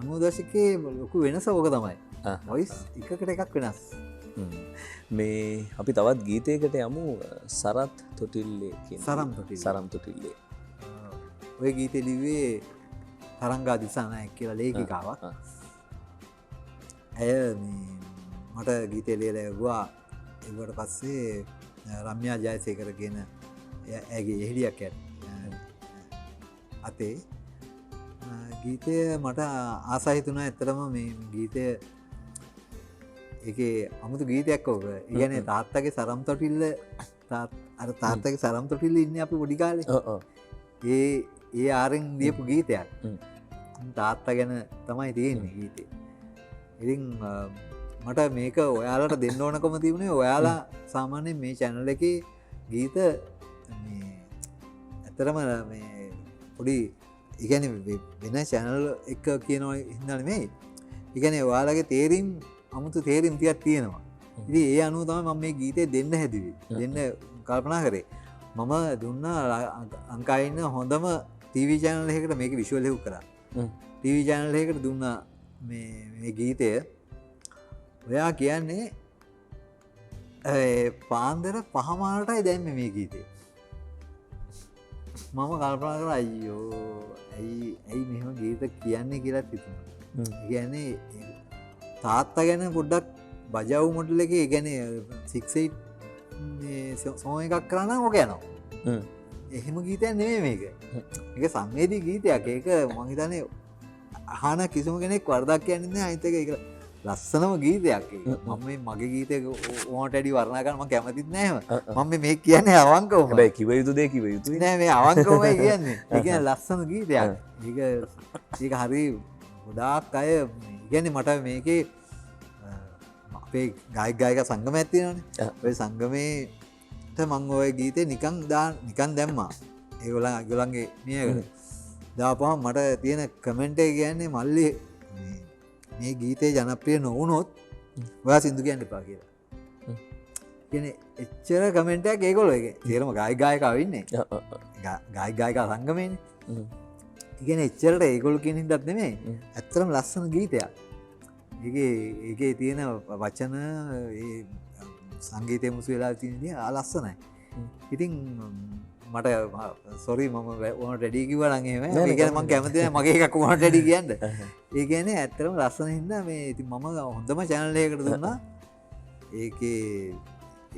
C: 90 දශකයේ ලොකු වෙනස ඕක තමයි. වොයිස් එකකට එකක් වෙනස්.
B: මේ අපි තවත් ගීතයකට යමු. සරත් තොටිල්ලේ කියන සරම් තොටිල්ලේ.
C: ඔය ගීතේ ලිව්වේ තරංගා දිසානායක කියලා ලේඛිකාවක්. ඇය මට ගීතේ ලියලා ඇහුවා. ඒවට පස්සේ රම්‍යා ජයසේකර කියන ඇගේ එහෙලියක් අතේ ගීතය මට ආසා හිතුණා. ඇත්තටම මේ ගීතය ඒකේ අමුතු ගීතයක් ඕක. ඒ කියන්නේ තාත්තගේ සරම් තොටිල්ල අර තාත්තගේ සරම් තොටිල්ල ඉන්නේ අපි පොඩි කාලේ. ඒ ආරෙන් ලියපු ගීතයක්. තාත්තා ගැන තමයි තියෙන්නේ ගීතේ. ඉතින් මට මේක ඔයාලට දෙන්න ඕනකම තිබුණේ ඔයාලා සාමාන්‍යයෙන් මේ channel එකේ ගීත මේ ඇත්තටම මේ පොඩි ඒ කියන්නේ වෙන channel එක කියනවා හින්දා නෙමෙයි. ඒ කියන්නේ ඔයාලගේ තේරීම් අමුතු තේරීම් ටිකක් තියෙනවා. ඉතින් ඒ අනුව තමයි මම මේ ගීතේ දෙන්න හැදුවේ. දෙන්න කල්පනා කරේ. මම දුන්නා අංකයින්න හොඳම TV channel එකකට මේක විෂුවල් එකක් කරා. TV channel එකකට දුන්නා මේ ගීතය. ඔයා කියන්නේ පාන්දර 5:00ටයි දැම්මේ මේ ගීතේ. මම කල්පනා කරා අයියෝ ඇයි මෙහෙම ගීත කියන්නේ කියලා හිතුණා. ඒ කියන්නේ තාත්තා ගැන පොඩ්ඩක් බජව් මොඩල් එකේ ඒ කියන්නේ 6/8 මේ සෝන් එකක් කරා නම් ඔක යනවා. එහෙම ගීතයක් නෙමෙයි මේක. මේක සංවේදී ගීතයක්. ඒක මං හිතන්නේ අහන කිසිම කෙනෙක් වරදක් කියන්නේ නැහැ. අනිත් එක ඒක ලස්සනම ගීතයක්. මම මේ මගේ ගීතේ ඕනට වැඩි වර්ණනා කරන්න මම කැමතිත් නැහැ. මම මේ කියන්නේ අවංකවම.
B: හැබැයි කිව යුතු දේ කිව යුතුයි
C: නෑ මේ අවංකවමයි කියන්නේ. ඒ කියන්නේ ලස්සන ගීතයක්. ඒක හරි ගොඩාක් අය කියන්නේ මට මේකේ අපේ ගායක ගායිකා සංගමයක් තියෙනවානේ. ඔය සංගමේට මම ওই ගීතේ නිකන් දැම්මා. ඒගොල්ලන්ගේ මේකට දාපුවම මට තියෙන කමෙන්ට් එක කියන්නේ මල්ලි මේ ගීතේ ජනප්‍රිය නොවුනොත් ඔයා සින්දු කියන්න එපා කියලා. කියන්නේ එච්චර කමෙන්ට් එකක් ඒගොල්ලෝ ඒකේ. තේරම ගායක ගායිකාවෝ ඉන්නේ. ගායක ගායිකා සංගමේනේ. ඒ කියන්නේ එච්චරට ඒගොල්ලෝ කියන හින්දාත් නෙමෙයි. ඇත්තටම ලස්සන ගීතයක්. ඒකේ තියෙන වචන ඒ සංගීතය මුසු වෙලා තියෙන දේ ලස්සනයි. ඉතින් මට සොරි මම ඕනට රෙඩි කිව්වා නම් එහෙම. ඒ කියන්නේ මම කැමති නැහැ මගේ එකක් ඕනට රෙඩි කියන්න. ඒ කියන්නේ ඇත්තටම ලස්සන හින්දා මේ ඉතින් මම හොඳම channel එකකට දුන්නා.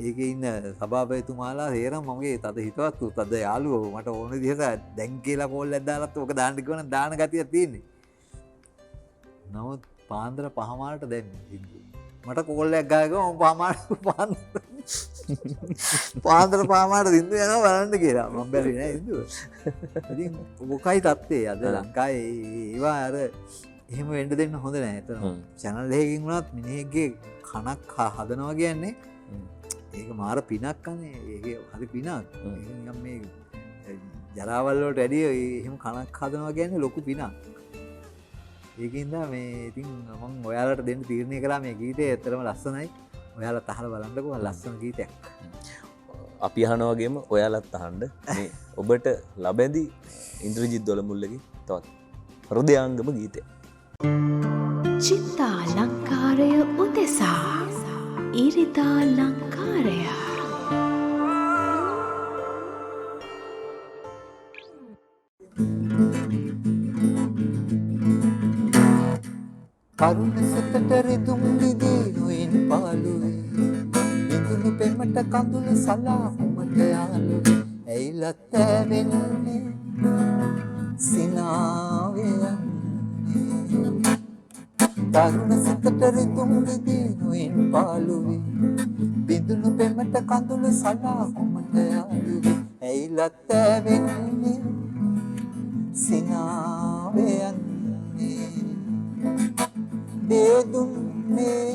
C: ඒකේ ඉන්න සභාපතිතුමාලා හේරම මගේ තද හිතවත් තද යාළුවෝ මට ඕන විදිහට දැන් කියලා කෝල් එකක් දාලත් ඔක දාන්න කිව්වනම් දාන ගතියක් තියෙන්නේ. නමුත් පාන්දර පහමාට දැන් මට කෝල්ලයක් ගායක පහමාට පාන්දර පහමාට සිින්දු යන බලන්න කියලා මම බැලි නෑ සිින්දුව. ඉතින් මොකයි තත්ත්වේ අද ලංකාවේ ඒවා අර එහෙම වෙන්න දෙන්න හොඳ නෑ. එතන channel එකකින් වුණත් මිනිහෙක්ගේ කනක් හදනවා කියන්නේ ඒක මාර පිනක් අනේ. ඒක හරි පිනක්. ඒක නිකන් මේ ජරාවල් වලට වැඩිය එහෙම කනක් හදනවා කියන්නේ ලොකු පිනක්. ඒකින්ද මේ ඉතින් මම ඔයාලට දෙන්න තීරණය කළා මේ ගීතය ඇත්තටම ලස්සනයි. ඔයාලත් අහලා බලන්නකෝ ලස්සන ගීතයක්.
B: අපි අහනවා වගේම ඔයාලත් අහන්න. මේ ඔබට ලැබෙදි ඉන්ද්‍රජිත් දොළමුල්ලගේ තවත් හෘදයාංගම ගීතය.
A: චිත්තාලංකාරය උදෙසා ඉරිදා ලංකාරය.
C: කරුණ සතට රිදුම් දිදී නොයින් පාලුවේ බිඳුණු පෙමට කඳුළු සලාහුමට යාලුවේ ඇයිලත් ඇවෙන්නේ සිනාවේ යන්නේ කරුණ සතට රිදුම් දිදී නොයින් පාලුවේ බිඳුණු පෙමට කඳුළු සලාහුමට යාලුවේ ඇයිලත් ඇවෙන්නේ සිනාවේ යන්නේ දෙදුන්නේ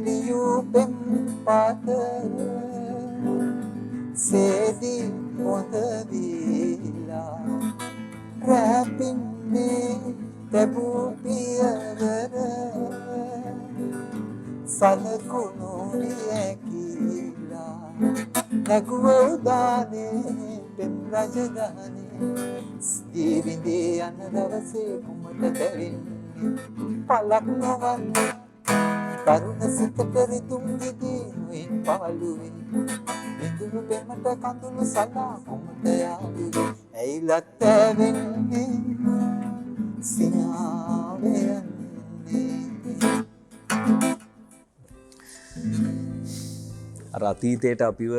C: ලියුපෙන් පාත සේදී මොදවිලා රැපින්නේ තැබූ පියවර සලකුණු වියකිලා නැගුව උදානේ පෙම් රජධානේ ජීවිතේ යන දවසේ කුමට දැවෙන්නේ පලක් නොවන්නේ කරුණ සිතට රිදුම් දිදී නොයින් පාලුවේ බිඳුණු පෙමට කඳුළු සලා කොමට යාළුවේ ඇයිලත් ඇවෙන්නේ සිනාවේ යන්නේ.
B: අර අතීතයට අපිව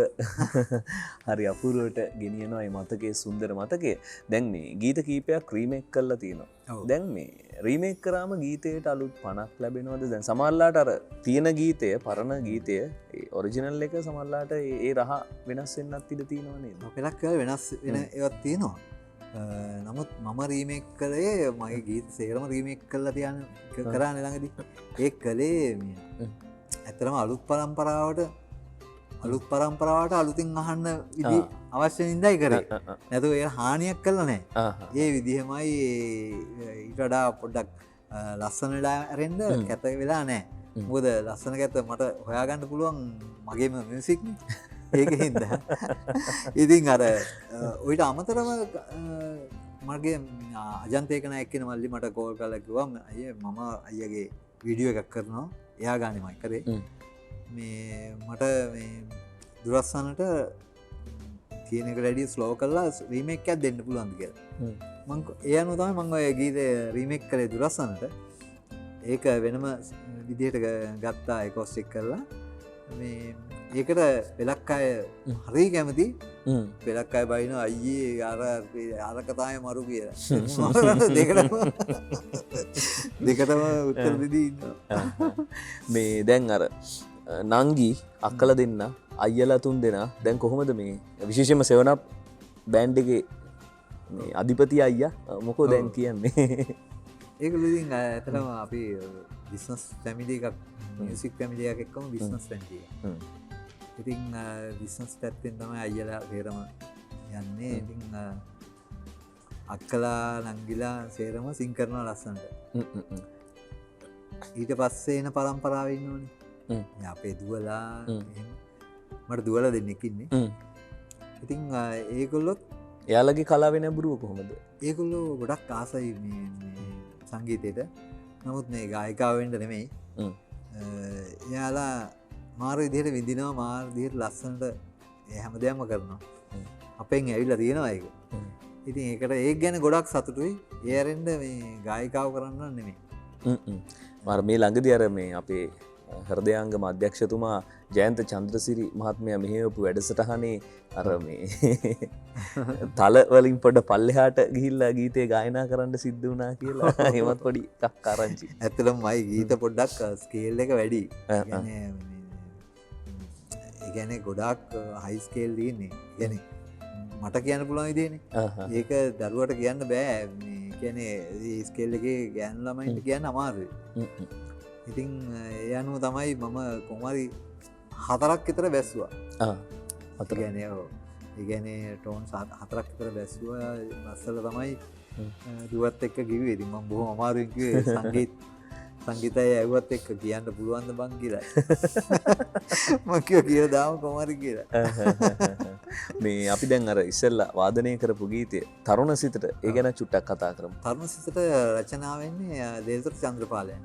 B: හරි අපූර්වට ගෙනියනවා මේ මතකයේ සුන්දර මතකය. දැන් මේ ගීත කීපයක් රීමේක් කරලා තියෙනවා. දැන් මේ රීමේක් කරාම ගීතයට අලුත් පණක් ලැබෙනවද? දැන් සමහරලාට අර තියෙන ගීතය, පරණ ගීතය, ඔරිජිනල් එක සමහරලාට ඒ රහ වෙනස් වෙන්නත් ඉඩ තියෙනව නේද?
C: අපලක් වෙලා වෙනස් වෙන ඒවත් තියෙනවා. නමුත් මම රීමේක් කළේ මගේ ගීත සේරම රීමේක් කරලා තියන කරානේ ළඟදී. ඒක කළේ ඇත්තටම අලුත් පරම්පරාවට අලුතින් අහන්න විදි අවශ්‍ය නින්දයි කරේ. නැතු ඒ හානියක් කළා නෑ. ඒ විදිහමයි ඊට වඩා පොඩ්ඩක් ලස්සනලා ඇරෙන්න කැත වෙලා නෑ. මොකද ලස්සන කැත මට හොයාගන්න පුළුවන් මගේම මියුසික් නේ. ඒක හින්දා. ඉතින් අර ඔයිට අමතරව මගේ අජන්තේක නායක කියන මල්ලි මට කෝල් කරලා කිව්වා අයියේ මම අයියාගේ වීඩියෝ එකක් කරනවා. එයා ගානේ මම කරේ. මේ මට මේ දුරස්සනට කියන එක වැඩිය ස්ලෝ කරලා රීමේක් එකක් දෙන්න පුළුවන්ද කියලා. මම ඒ අනුව තමයි මම ඔය ගීතේ රීමේක් කරේ දුරස්සනට. ඒක වෙනම විදිහට ගත්තා ඒකොස්ටික් කරලා. මේ ඒකට පෙලක් අය හරි කැමති. පෙලක් අය බයින අයියේ අරක තමයි මරු කියලා. දෙකටම උත්තර දෙදී ඉන්නවා.
B: මේ දැන් අර නංගි අක්කල දෙන්න අයියලා තුන් දෙනා දැන් කොහොමද මේ විශේෂයෙන්ම 7 up බෑන්ඩ් එකේ මේ අධිපති අයියා මොකෝ දැන් කියන්නේ?
C: ඒක ඉතින් ඇත්තටම අපි බිස්නස් ෆැමිලි එකක් මියුසික් ෆැමිලි එකක් එක්කම බිස්නස් ෆැමිලි එකක්. ඉතින් බිස්නස් පැත්තෙන් තමයි අයියලා සේරම යන්නේ. ඉතින් අක්කලා නංගිලා සේරම සිං කරනවා ලස්සනට. ඊට පස්සේ එන පරම්පරාව ඉන්නෝනේ. අපේ දුවලා මට දුවල දෙන්නෙක් ඉන්නේ. ඉතින් ඒගොල්ලොත්
B: එයාලගේ කලාවේ නැඹුරුව කොහොමද?
C: ඒගොල්ලෝ ගොඩක් ආසයි මේ සංගීතයට. නමුත් මේ ගායිකාව වෙන්න නෙමෙයි. එයාලා මාර විදිහට විඳිනවා, මාර විදිහට ලස්සනට හැමදේම කරනවා. අපෙන් ඇවිල්ලා තියෙනවා ඒක. ඉතින් ඒකට ඒක ගැන ගොඩක් සතුටුයි. ඒ ඇරෙන්න මේ ගායිකාව කරන්න නෙමෙයි.
B: මර මේ ළඟදී අර මේ අපේ හෘදයාංගම අධ්‍යක්ෂතුමා ජයන්ත චන්ද්‍රසිරි මහත්මයා මෙහෙවපු වැඩසටහනේ අර මේ තල වලින් පොඩ පල්ලෙහාට ගිහිල්ලා ගීතේ ගායනා කරන්න සිද්ධ වුණා කියලා එහෙමත් පොඩි එකක් ආරංචි.
C: ඇත්තටම මයි ගීත පොඩ්ඩක් ස්කේල් එක වැඩි. ඒ කියන්නේ ගොඩාක් හයි ස්කේල් තියෙන්නේ. කියන්නේ මට කියන්න පුළුවන් විදිහනේ. ඒක දරුවට කියන්න බෑ. මේ කියන්නේ මේ ස්කේල් එකේ ගෑනු ළමයින්ට කියන්න අමාරුයි. ඉතින් ඒ අනුව තමයි මම කොහොමරි 4ක් විතර බැස්සුවා.
B: හතර
C: කියන්නේ ඔව්. ඒ කියන්නේ ටෝන් 4ක් විතර බැස්සුවා. බස්සල තමයි දුවත් එක්ක කිව්වේ. ඉතින් මම බොහොම අමාරුවෙන් කිව්වේ සංගීතය ඇහුවත් එක්ක කියන්න පුළුවන්ද බං කියලා. මම කිව්වා කියලා දාමු කොහොමරි කියලා.
B: මේ අපි දැන් අර ඉස්සෙල්ලා වාදනය කරපු ගීතය තරුණ සිතට ඒ ගැන චුට්ටක් කතා කරමු.
C: තරුණ සිතට රචනා වෙන්නේ දේවදත්ත චන්ද්‍රපාලයන්.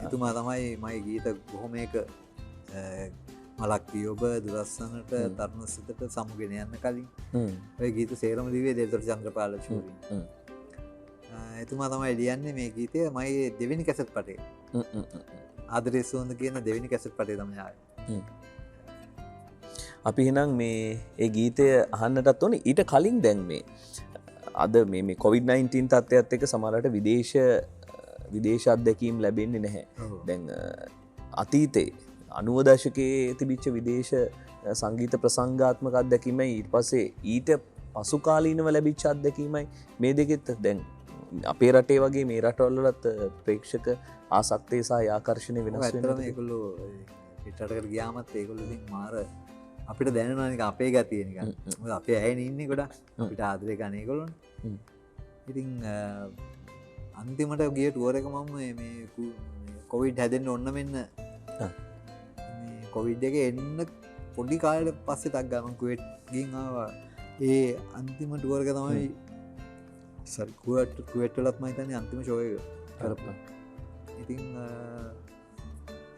C: එතුමා තමයි මගේ ගීත බොහොමයක මලක් වියෝබ දුරස්සනට තරුණ සිතට සමුගෙන යන්න කලින් ඔය ගීත සේරම ලිව්වේ දේවදත්ත චන්ද්‍රපාල ශූරින්. එතුමා තමයි ලියන්නේ මේ ගීතය මගේ දෙවෙනි කැසට් පටේ. ආදරේ සුවඳ කියන දෙවෙනි කැසට් පටේ තමයි ආවේ.
B: අපි එහෙනම් මේ ඒ ගීතය අහන්නටත් ඕනේ. ඊට කලින් දැන් මේ අද මේ COVID-19 තත්ත්වයත් එක්ක සමහරවිට විදේශ අත්දැකීම් ලැබෙන්නේ නැහැ. දැන් අතීතේ 90 දශකයේ තිබිච්ච විදේශ සංගීත ප්‍රසංගාත්මක අත්දැකීමයි ඊට පස්සේ ඊට පසු කාලීනව ලැබිච්ච අත්දැකීමයි මේ දෙකෙත් දැන් අපේ රටේ වගේ මේ රටවල්වලත් ප්‍රේක්ෂක ආසක්තිය සහ ආකර්ෂණය වෙනස් වෙනවා.
C: ඒගොල්ලෝ පිටරටකට ගියාමත් ඒගොල්ලෝ ඉතින් මාර අපිට දැනෙනවා නිකන් අපේ ගතිය නිකන්. මොකද අපේ ඇයනේ ඉන්නේ ගොඩක්. අපිට ආදරේ ගන්න ඒගොල්ලෝනේ. ඉතින් අන්තිමට ගිය ටුවර් එක මම මේ කොවිඩ් හැදෙන්න ඔන්න මෙන්න මේ කොවිඩ් එක එන්න පොඩි කාලෙකට පස්සේ ටක් ගමන් කුවේට් ගින් ආවා. ඒ අන්තිම ටුවර් එක තමයි කුවේට් වලත් මම හිතන්නේ අන්තිම ෂෝ එක කරපුවා. ඉතින්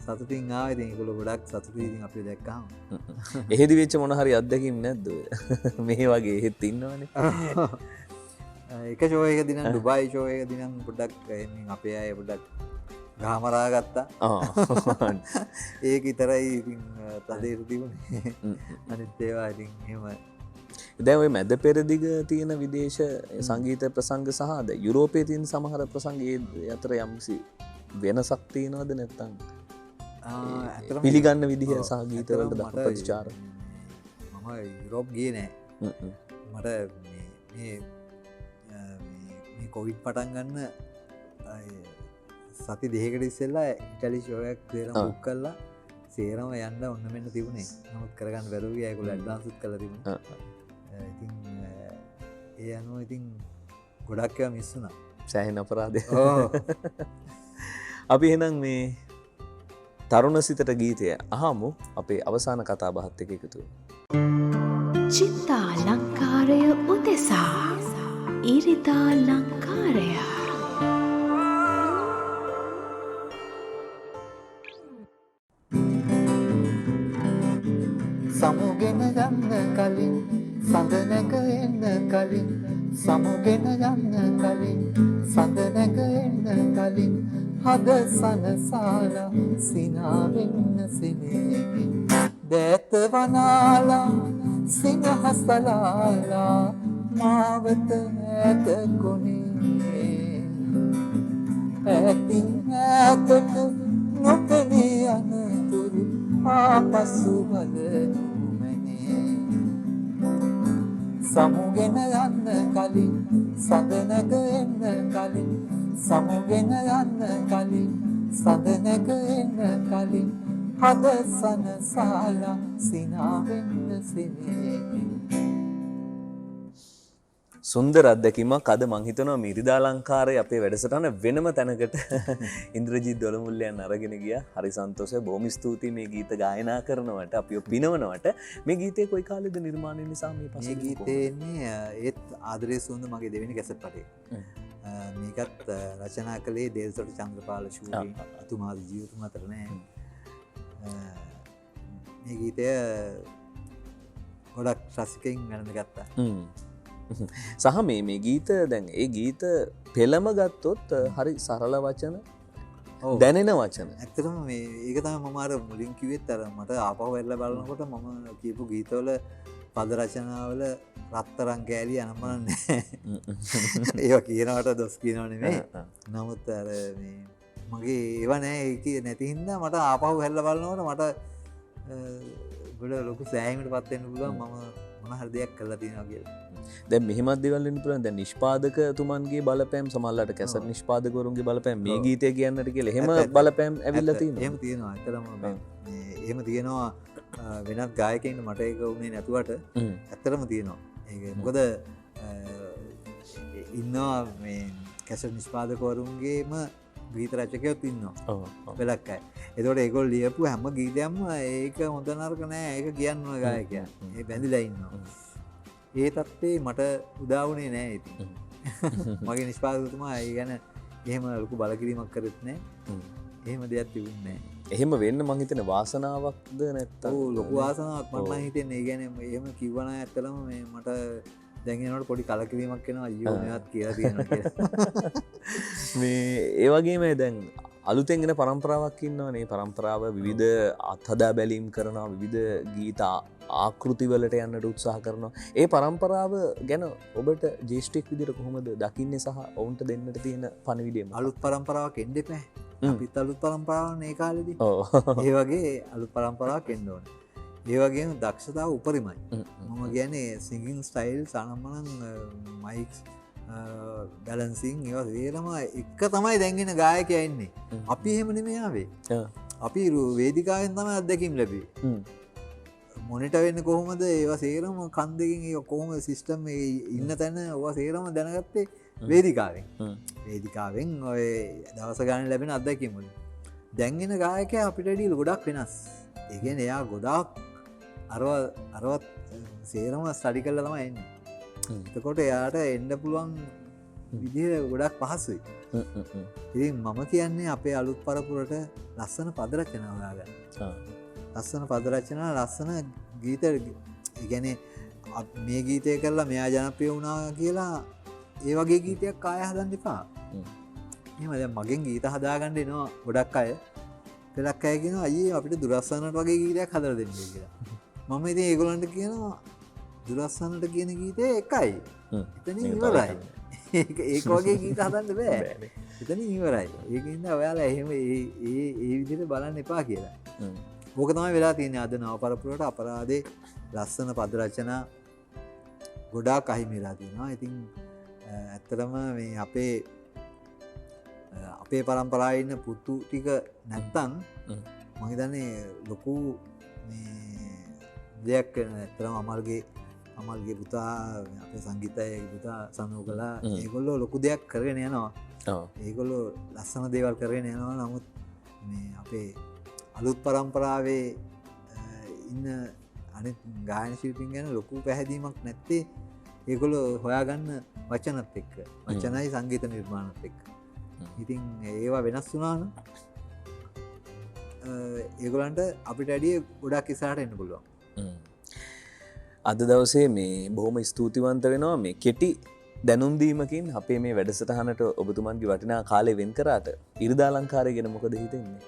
C: සතුටින් ආවා. ඉතින් ඒගොල්ලෝ ගොඩක් සතුටුයි ඉතින් අපි දැක්කම.
B: එහෙදි වෙච්ච මොන හරි අත්දැකීම් නැද්ද ඔය? මේ වගේ එහෙත් ඉන්නවනේ.
C: එක ෂෝ එක දිනම් ඩුබායි ෂෝ එක දිනම් පොඩ්ඩක් අපේ අය පොඩ්ඩක් ගහමරා ගත්තා. ඒක විතරයි ඉතින් තදේට තිබුණේ. අනිත් ඒවා ඉතින් එහෙම
B: දැන් ඔය මැද පෙරදිග තියෙන විදේශ සංගීත ප්‍රසංග සහ ද යුරෝපයේ තියෙන සමහර ප්‍රසංග ඒ අතර යම්කිසි වෙනසක් තියෙනවද නැත්නම් පිළිගන්න විදිහ සහ ගීත වලට දක්වන ප්‍රතිචාර?
C: මම යුරෝප් ගියේ නෑ. මට මේ කොවිඩ් පටන් ගන්න සති දෙකකට ඉස්සෙල්ලා ඉටලි ෂෝ එකක් සේරම බුක් කරලා සේරම යන්න ඔන්න මෙන්න තිබුණේ. නමුත් කරගන්න බැරුව ගියා. ඒගොල්ලෝ ඇඩ්වාන්ස්ත් කරලා තිබුණා. ඉතින් ඒ අනුව ඉතින් ගොඩක් ඒවා මිස් වුණා.
B: සෑහෙන අපරාධයක්. අපි එහෙනම් මේ තරුණ සිතට ගීතය අහමු අපේ අවසාන කතා බහත් එක්ක එකතු වෙමු.
A: චිත්තා ලංකාරය උදෙසා ඉරිදා ලංකාරය.
C: සමුගෙන යන්න කලින් සඳ නැග එන්න කලින් සමුගෙන යන්න කලින් සඳ නැග එන්න කලින් හද සනසාලා සිනාවෙන්න සිනේකින් දෑත වනාලා සිනහසලාලා මාවත ඇත කොනේ ඇතින් ඇතට නොපෙනී යනතුරු ආපසු බලනුමනේ සමුගෙන යන්න කලින් සඳ නැග එන්න කලින් සමුගෙන යන්න කලින් සඳ නැග එන්න කලින් හද සනසාලා සිනාවෙන්න සිනේකින්.
B: සුන්දර අත්දැකීමක්. අද මං හිතනවා මිරිදා ලංකාරයේ අපේ වැඩසටහන වෙනම තැනකට ඉන්ද්‍රජිත් දොළමුල්ලයන් අරගෙන ගියා. හරි සන්තෝෂයි. බොහොම ස්තුතියි මේ ගීත ගායනා කරනවට අපිව පිනවනවට. මේ ගීතේ කොයි කාලෙද නිර්මාණය නිසා මේ පස්සේ
C: මේ ගීතේ එන්නේ ඒත් ආදරේ සුවඳ මගේ දෙවෙනි කැසට් පටේ. මේකත් රචනා කළේ දේවදත්ත චන්ද්‍රපාල ශූරින්. අතුමා ජීවිතුම අතර නෑ. මේ ගීතය ගොඩක් රසිකයින් වැළඳ ගත්තා.
B: සහ මේ ගීත දැන් ඒ ගීත පෙළම ගත්තොත් හරි සරල වචන දැනෙන වචන.
C: ඇත්තටම මේ ඒක තමයි මම අර මුලින් කිව්වෙත් අර මට ආපහු වෙලා බලනකොට මම කියපු ගීතවල පද රචනාවල රත්තරන් කෑලි අනම්මන නැහැ. ඒවා කියනවට දොස් කියනව නෙමෙයි. නමුත් අර මේ මගේ ඒවා නෑ ඒක නැති හින්දා මට ආපහු හැල්ල බලනකොට මට ගොඩ ලොකු සෑහීමකට පත් වෙන්න පුළුවන් මම මොන හරි දෙයක් කරලා තියෙනවා කියලා.
B: දැන් මෙහෙමත් දේවල් වෙන්න පුළුවන්. දැන් නිෂ්පාදකතුමන්ගේ බලපෑම් සමහරවිට කැසට් නිෂ්පාදකවරුන්ගේ බලපෑම් මේ ගීතය කියන්නට කියලා එහෙම බලපෑම් ඇවිල්ලා තියෙනවා.
C: එහෙම තියෙනවා. ඇත්තටම මේ එහෙම තියෙනවා වෙනත් ගායකයින්ට මට ඒක උනේ නැතුවට ඇත්තටම තියෙනවා. ඒක මොකද ඉන්නවා මේ කැසට් නිෂ්පාදකවරුන්ගේම ගීත රචකයොත් ඉන්නවා. වෙලක් අය. එතකොට ඒගොල්ලෝ ලියපු හැම ගීතයක්ම ඒක හොඳ නරක නෑ. ඒක කියන්න ඕන ගායකයා. ඒ බැඳිලා ඉන්නවා. ඒ තත්ත්වේ මට උදා වුණේ නෑ ඉතින්. මගේ නිෂ්පාදකතුමා ඒ ගැන එහෙම ලොකු බලකිරීමක් කරෙත් නෑ. එහෙම දෙයක් තිබුණේ නෑ.
B: එහෙම වෙන්න මං හිතන්නේ වාසනාවක්ද නැත්තම්
C: ලොකු වාසනාවක් මම හිතන්නේ. ඒ කියන්නේ එහෙම කිව්වනම් ඇත්තටම මේ මට දැන් එනකොට පොඩි කලකිරීමක් එනවා. අයියෝ මේවත් කියලා තියෙනවා කියලා.
B: මේ ඒ වගේම දැන් අලුතෙන් එන පරම්පරාවක් ඉන්නවනේ. පරම්පරාව විවිධ අත්හදා බැලීම් කරනවා, විවිධ ගීත ආකෘතිවලට යන්නට උත්සාහ කරනවා. ඒ පරම්පරාව ගැන ඔබට ජේෂ්ඨෙක් විදිහට කොහොමද දකින්නේ සහ ඔවුන්ට දෙන්නට තියෙන පණිවිඩය මොකක්ද?
C: අලුත් පරම්පරාවක් එන්න එපා. අපිත් අලුත් පරම්පරාවක් ඒ කාලෙදී. ඒ වගේ අලුත් පරම්පරාවක් එන්න ඕනේ. ඒ වගේම දක්ෂතාව උපරිමයි. මම කියන්නේ සිංගින් ස්ටයිල් සනම්මනම් මයික්ස් බැලන්සිං ඒවා සේරම එක තමයි දැන්ගෙන ගායකයා ඉන්නේ. අපි එහෙම නෙමෙයි ආවේ. අපි වේදිකාවෙන් තමයි අත්දැකීම් ලැබුවේ. මොනිටර් වෙන්නේ කොහොමද? ඒවා සේරම කන් දෙකෙන් ඒක කොහොමද සිස්ටම් එකේ ඉන්න තැන ඒවා සේරම දැනගත්තේ වේදිකාවෙන්. වේදිකාවෙන් ඔය දවස ගානේ ලැබෙන අත්දැකීම් වලින්. දැන් එන ගායකයා අපිට වැඩි ගොඩක් වෙනස්. ඒ කියන්නේ එයා ගොඩාක් අරවත් සේරම ස්ටඩි කරලා තමයි එන්නේ. එතකොට එයාට එන්න පුළුවන් විදිහ ගොඩක් පහසුයි. ඉතින් මම කියන්නේ අපේ අලුත් පරපුරට ලස්සන පද රචනා හොයාගන්න. ලස්සන පද රචනා, ලස්සන ගීත. ඒ කියන්නේ මේ ගීතය කරලා මෙයා ජනප්‍රිය වුණා කියලා ඒ වගේ ගීතයක් ආය හදන්න එපා. එහෙම දැන් මගෙන් ගීත හදාගන්න එනවා ගොඩක් අය. පෙලක් අය කියනවා අයියේ අපිට දුරස්සනට වගේ ගීතයක් හදලා දෙන්න කියලා. මම ඉතින් ඒගොල්ලන්ට කියනවා දුරස්සනට කියන ගීතේ එකයි. එතනින් ඉවරයි. ඒක වගේ ගීත හදන්න බෑ. එතනින් ඉවරයි. ඒකින්ද ඔයාලා එහෙම ඒ විදිහට බලන්න එපා කියලා. ඕක තමයි වෙලා තියෙන්නේ අද නව පරපුරට. අපරාධේ ලස්සන පද රචනා ගොඩාක් අහිමි වෙලා තියෙනවා. ඉතින් ඇත්තටම මේ අපේ පරම්පරාවේ ඉන්න පුතු ටික නැත්තම් මම හිතන්නේ ලොකු මේ දෙයක් වෙන. ඇත්තටම අමල්ගේ පුතා අපේ සංගීතයේ පුතා සනෝකලා ඒගොල්ලෝ ලොකු දෙයක් කරගෙන යනවා. ඒගොල්ලෝ ලස්සන දේවල් කරගෙන යනවා. නමුත් මේ අපේ අලුත් පරම්පරාවේ ඉන්න අනිත් ගායන ශිල්පීන් ගැන ලොකු පැහැදීමක් නැත්තේ ඒගොල්ලෝ හොයාගන්න වචනත් එක්ක. වචනයි සංගීත නිර්මාණත් එක්ක. ඉතින් ඒවා වෙනස් වුණා නම් ඒගොල්ලන්ට අපිට වැඩිය ගොඩක් ඉස්සරහට එන්න පුළුවන්.
B: අද දවසේ මේ බොහොම ස්තුතිවන්ත වෙනවා මේ කෙටි දැනුම් දීමකින් අපේ මේ වැඩසටහනට ඔබතුමන්ගේ වටිනා කාලය වෙන් කරාට. ඉරිදාලංකාරය ගැන මොකද හිතෙන්නේ?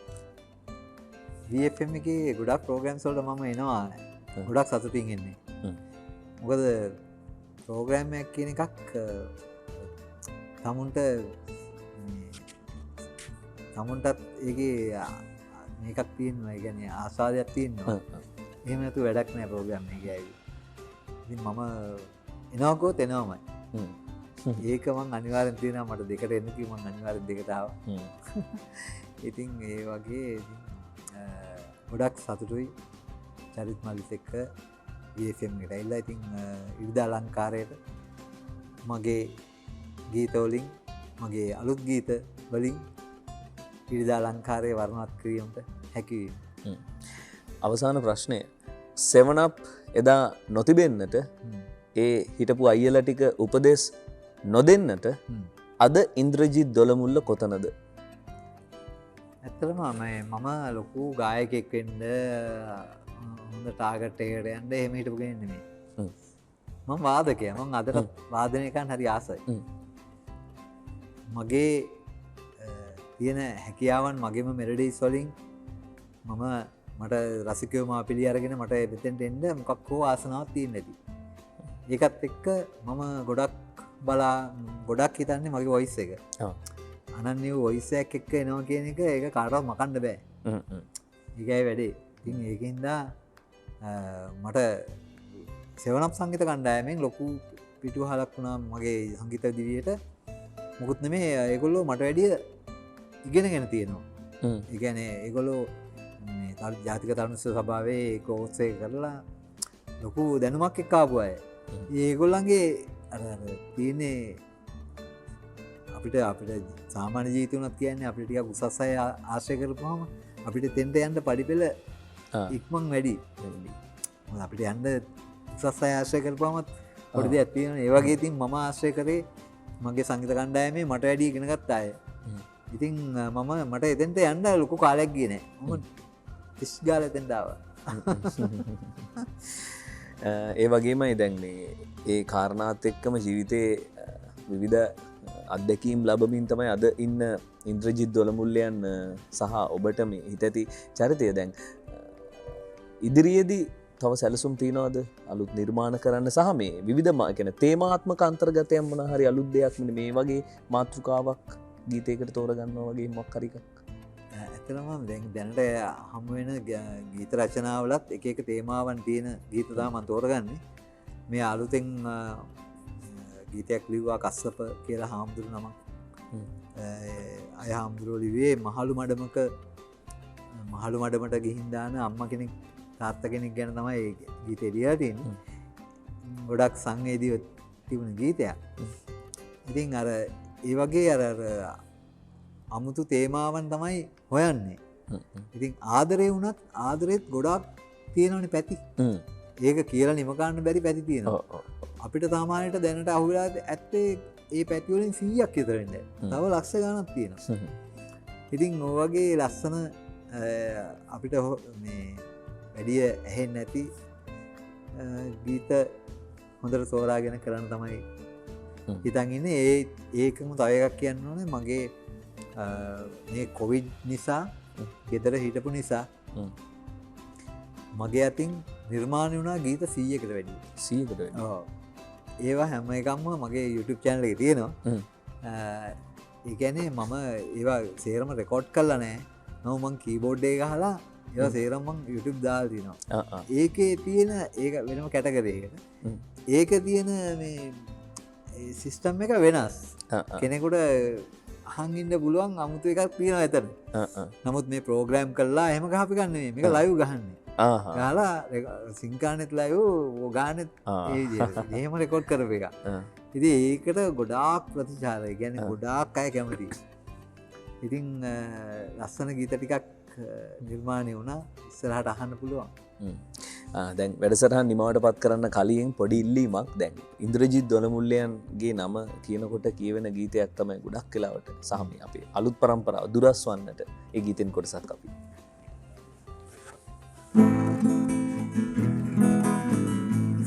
C: VFM එකේ ගොඩක් ප්‍රෝග්‍රෑම්ස් වලට මම එනවා. ගොඩක් සතුටින් එන්නේ. මොකද ප්‍රෝග්‍රෑම් එකක් කියන එකක් තමුන්ටත් ඒකේ මේකක් තියෙනවා. ඒ කියන්නේ ආස්වාදයක් තියෙනවා. එහෙම නැතු වැඩක් නෑ ප්‍රෝග්‍රෑම් එකේ ඇවි. ඉතින් මම එනවාකෝත් එනවාමයි. ඒක මං අනිවාර්යෙන් තියෙනවා. මට දෙකට එන්න කිව්ව මං අනිවාර්යෙන් දෙකට ආවා. ඉතින් ඒ වගේ ගොඩක් සතුටුයි චරිත් මල්ලිත් එක්ක VFM එකට ඇවිල්ලා. ඉතින් ඉරිදා අලංකාරයට මගේ ගීත වලින්, මගේ අලුත් ගීත වලින් ඉරිදා අලංකාරය වර්ණවත් කිරීමට හැකි වීම.
B: අවසාන ප්‍රශ්නය, 7 up එදා නොතිබෙන්නට ඒ හිටපු අයියලා ටික උපදෙස් නොදෙන්නට අද ඉන්ද්‍රජිත් දොළමුල්ල කොතනද?
C: ඇත්තටම මම ලොකු ගායකයෙක් වෙන්න හොඳ ටාගට් එකකට යන්න එහෙම හිටපු කෙනෙක් නෙමෙයි. මම වාදකයා. මම අදට වාදනය කරන්න හරි ආසයි. මගේ තියෙන හැකියාවන් මගේම මෙලඩිස් වලින් මම මට රසිකයෝ මා පිළි අරගෙන මට මෙතෙන්ට එන්න මොකක් හෝ ආසනාවක් තියෙන්න ඇති. ඒකත් එක්ක මම ගොඩක් හිතන්නේ මගේ වොයිස් එක. අනන්‍ය වොයිස් එකක් එක්ක එනවා කියන එක ඒක කාටවත් මකන්න බෑ. ඒකයි වැඩේ. ඉතින් ඒකින්ද මට සෙවනප් සංගීත කණ්ඩායමෙන් ලොකු පිටුවහලක් වුණා මගේ සංගීත දිවියට. මොකුත් නෙමේ ඒගොල්ලෝ මට වැඩිය ඉගෙනගෙන තියෙනවා. ඒ කියන්නේ ඒගොල්ලෝ ජාතික තරුණ සභාවේ කෝස් එක කරලා ලොකු දැනුමක් එක්ක ආපු අය. ඒගොල්ලන්ගේ අර තියෙන්නේ අපිට සාමාන්‍ය ජීවිතේ උනත් කියන්නේ අපිට ටිකක් උසස් අය ආශ්‍රය කරපුවාම අපිට තෙන්ට යන්න පඩිපෙළ ඉක්මන් වැඩි. මොකද අපිට යන්න උසස් අය ආශ්‍රය කරපුවාම පොඩි දෙයක් තියෙනවා. ඒ වගේ ඉතින් මම ආශ්‍රය කරේ මගේ සංගීත කණ්ඩායමේ මට වැඩි ඉගෙන ගත්ත අය. ඉතින් මට එතෙන්ට යන්න ලොකු කාලයක් ගියේ නෑ. මම 30 ගාලා එතෙන්ට ආවා.
B: ඒ වගේමයි දැන් මේ ඒ කාරණාත් එක්කම ජීවිතේ විවිධ අත්දැකීම් ලැබමින් තමයි අද ඉන්න ඉන්ද්‍රජිත් දොළමුල්ලයන් සහ ඔබට මේ හිතැති චරිතය දැන් ඉදිරියේදී තව සැලසුම් තියනවද අලුත් නිර්මාණ කරන්න සහ මේ විවිධ කියන්නේ තේමාත්මක අන්තර්ගතයන් මොන හරි අලුත් දෙයක් මේ වගේ මාතෘකාවක් ගීතයකට තෝරගන්නවා වගේ මොකක් හරි එකක්
C: ඇත්තටම දැනට හමු වෙන ගීත රචනාවලත් එක එක තේමාවන් තියෙන ගීත තමයි මම තෝරගන්නේ. මේ අලුතෙන් ගීතයක් ලිව්වා කස්සප කියලා හාමුදුරු නමක්. අය හාමුදුරුවෝ ලිව්වේ මහලු මඩමට ගිහින් දාන අම්මා කෙනෙක් තාත්තා කෙනෙක් ගැන තමයි ඒ ගීතේ ලියලා තියෙන්නේ. ගොඩක් සංවේදීව තිබුණ ගීතයක්. ඉතින් අර ඒ වගේ අර අමුතු තේමාවන් තමයි හොයන්නේ. ඉතින් ආදරේ වුණත් ආදරෙත් ගොඩක් තියෙනවනේ පැති. ඒක කියලා නිම ගන්න බැරි පැති තියෙනවා. අපිට සාමාන්‍යයට දැනට අහුවෙලා ඇත්තේ ඒ පැති වලින් 100ක් විතර වෙන්නේ. තව ලක්ෂ ගණනක් තියෙනවා. ඉතින් ඔය වගේ ලස්සන අපිට මේ වැඩි ඇහෙන්නේ නැති ගීත හොඳට තෝරාගෙන කරන්න තමයි හිතන් ඉන්නේ. ඒකම තව එකක් කියන්න ඕනේ මගේ මේ කොවිඩ් නිසා ගෙදර හිටපු නිසා මගේ අතින් නිර්මාණය වුණා ගීත 100කට වැඩි.
B: 100කට වැඩි.
C: ඔව්. ඒවා හැම එකක්ම මගේ YouTube channel එකේ තියෙනවා. ඒ කියන්නේ මම ඒවා සේරම රෙකෝඩ් කරලා නැහැ. නෝ මං කීබෝඩ් එක ගහලා ඒවා සේරම මං YouTube දාලා තියෙනවා. ඒකේ තියෙන ඒක වෙනම කැටගරි එකකට. ඒක තියෙන මේ සිස්ටම් එක වෙනස්. කෙනෙකුට අහන් ඉන්න පුළුවන් අමුතු එකක් තියෙනවා එතන. නමුත් මේ ප්‍රෝග්‍රෑම් කරලා එහෙම ගහපි ගන්න නෙමෙයි. මේක ලයිව් ගහන්නේ. ගහලා සිංකානෙත් ලයිව් ගානෙත් ඒ විදිහට. එහෙම රෙකෝඩ් කරපු එක. ඉතින් ඒකට ගොඩාක් ප්‍රතිචාර. ඒ කියන්නේ ගොඩාක් අය කැමතියි. ඉතින් ලස්සන ගීත ටිකක් නිර්මාණය වුණා. ඉස්සරහට අහන්න පුළුවන්.
B: දැන් වැඩසටහන් නිමවට පත් කරන්න කලින් පොඩි ඉල්ලීමක් දැන් ඉන්ද්‍රජිත් දොළමුල්ලයන්ගේ නම කියනකොට කියවෙන ගීතයක් තමයි ගොඩක් වෙලාවට සහ මේ අපේ අලුත් පරම්පරාව දුරස් වන්නට ඒ ගීතෙන් කොටසක් අපි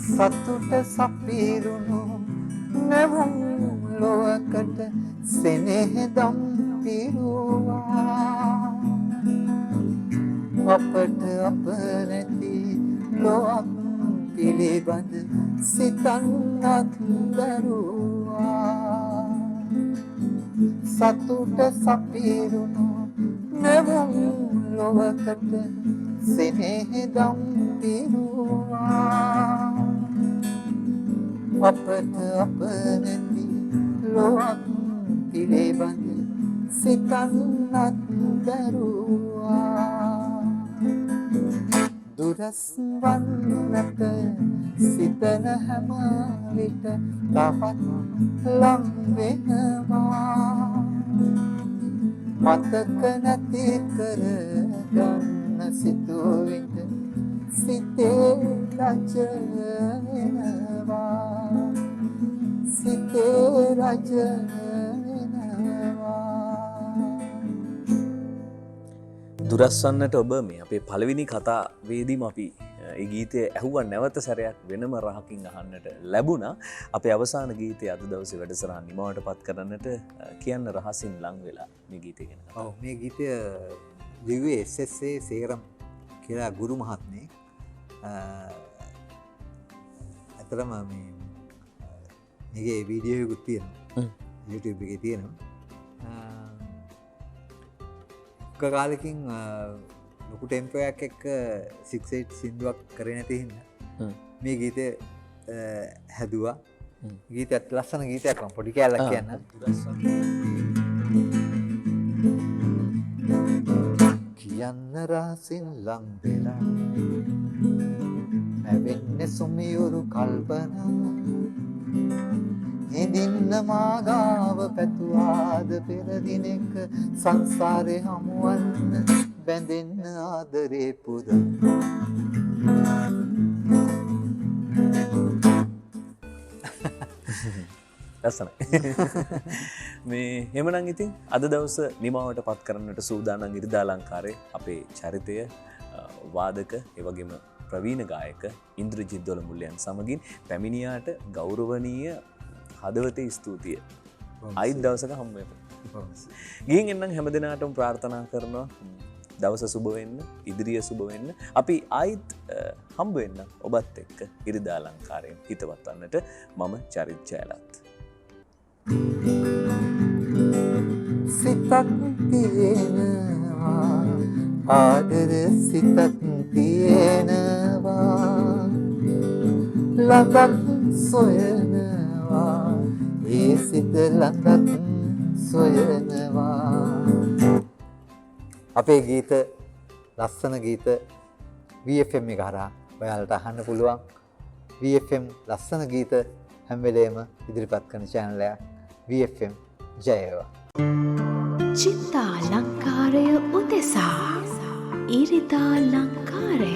C: සතුට සපිරුණු නැවුම් ලොවකට සෙනෙහදම් පිරුවා අපට අප නැති ලොවක් පිළිබඳ සිතන්නත් දරුවා සතුට සපිරුණු නැවුම් ලොවකට සෙනෙහදම් පිරුවා අපට අප නැති ලොවක් පිළිබඳ සිතන්නත් දරුවා දුරස් වන්නට සිතන හැම විට තවත් ලං වෙනවා මතක නැති කර ගන්න සිතුවිට සිතේ රජ වෙනවා සිතේ රජ
B: දුරස් වන්නට ඔබ මේ අපේ පළවෙනි කතා වේදීම අපි ඒ ගීතය ඇහුවන් නැවත සැරයක් වෙනම රහකින් අහන්නට ලැබුණා. අපේ අවසාන ගීතය අද දවසේ වැඩසටහන නිමවට පත් කරන්නට කියන්න රහසින් ලං වෙලා මේ ගීතය ගැන.
C: ඔව් මේ ගීතය ලිව්වේ SSA සේරම් කියලා ගුරු මහත්මයෙක්. ඇත්තටම මේකේ වීඩියෝ එකකුත් තියෙනවා. YouTube එකේ තියෙනවා. කාලෙකින් ලොකු ටෙම්පෝයක් එක්ක 6-8 සින්දුවක් කරේ නැති හින්දා මේ ගීතය හැදුවා. ගීතයත් ලස්සන ගීතයක් වань පොඩි කෑල්ලක් කියන්න. කියන්න රහසින් ලං වෙලා නැවෙන්නේ සුමියුරු කල්පනා හිඳින්න මාගාව පැතුවාද පෙර දිනෙක සංසාරේ හමුවන්න බැඳෙන්න ආදරේ පුද
B: ලස්සනයි. මේ එහෙමනම් ඉතින් අද දවස නිමාවට පත් කරන්නට සූදානම් ඉරිදා ලංකාරයේ අපේ චරිතය වාදක ඒ වගේම ප්‍රවීණ ගායක ඉන්ද්‍රජිත් දොළමුල්ලයන් සමගින් පැමිණියාට ගෞරවනීය හදවතේ ස්තුතිය. අයිත් දවසක හම්බ වෙමු. ගිහින් එන්නම් හැමදෙනාටම ප්‍රාර්ථනා කරනවා දවස සුබ වෙන්න, ඉදිරිය සුබ වෙන්න. අපි ආයිත් හම්බ වෙන්න ඔබත් එක්ක ඉරිදා ලංකාරයෙන් හිතවත් වන්නට මම චරිත් ජයලත්.
C: සිතක් තියෙනවා ආදර සිතක් තියෙනවා ළඟක් සොයනවා ඒ සිත ළඟක් සොයනවා. අපේ ගීත ලස්සන ගීත VFM එක හරහා ඔයාලට අහන්න පුළුවන්. VFM ලස්සන ගීත හැම වෙලේම ඉදිරිපත් කරන channel එක VFM ජය වේවා.
A: චිත්තාලංකාරය උදෙසා ඉරිදා ලංකාරය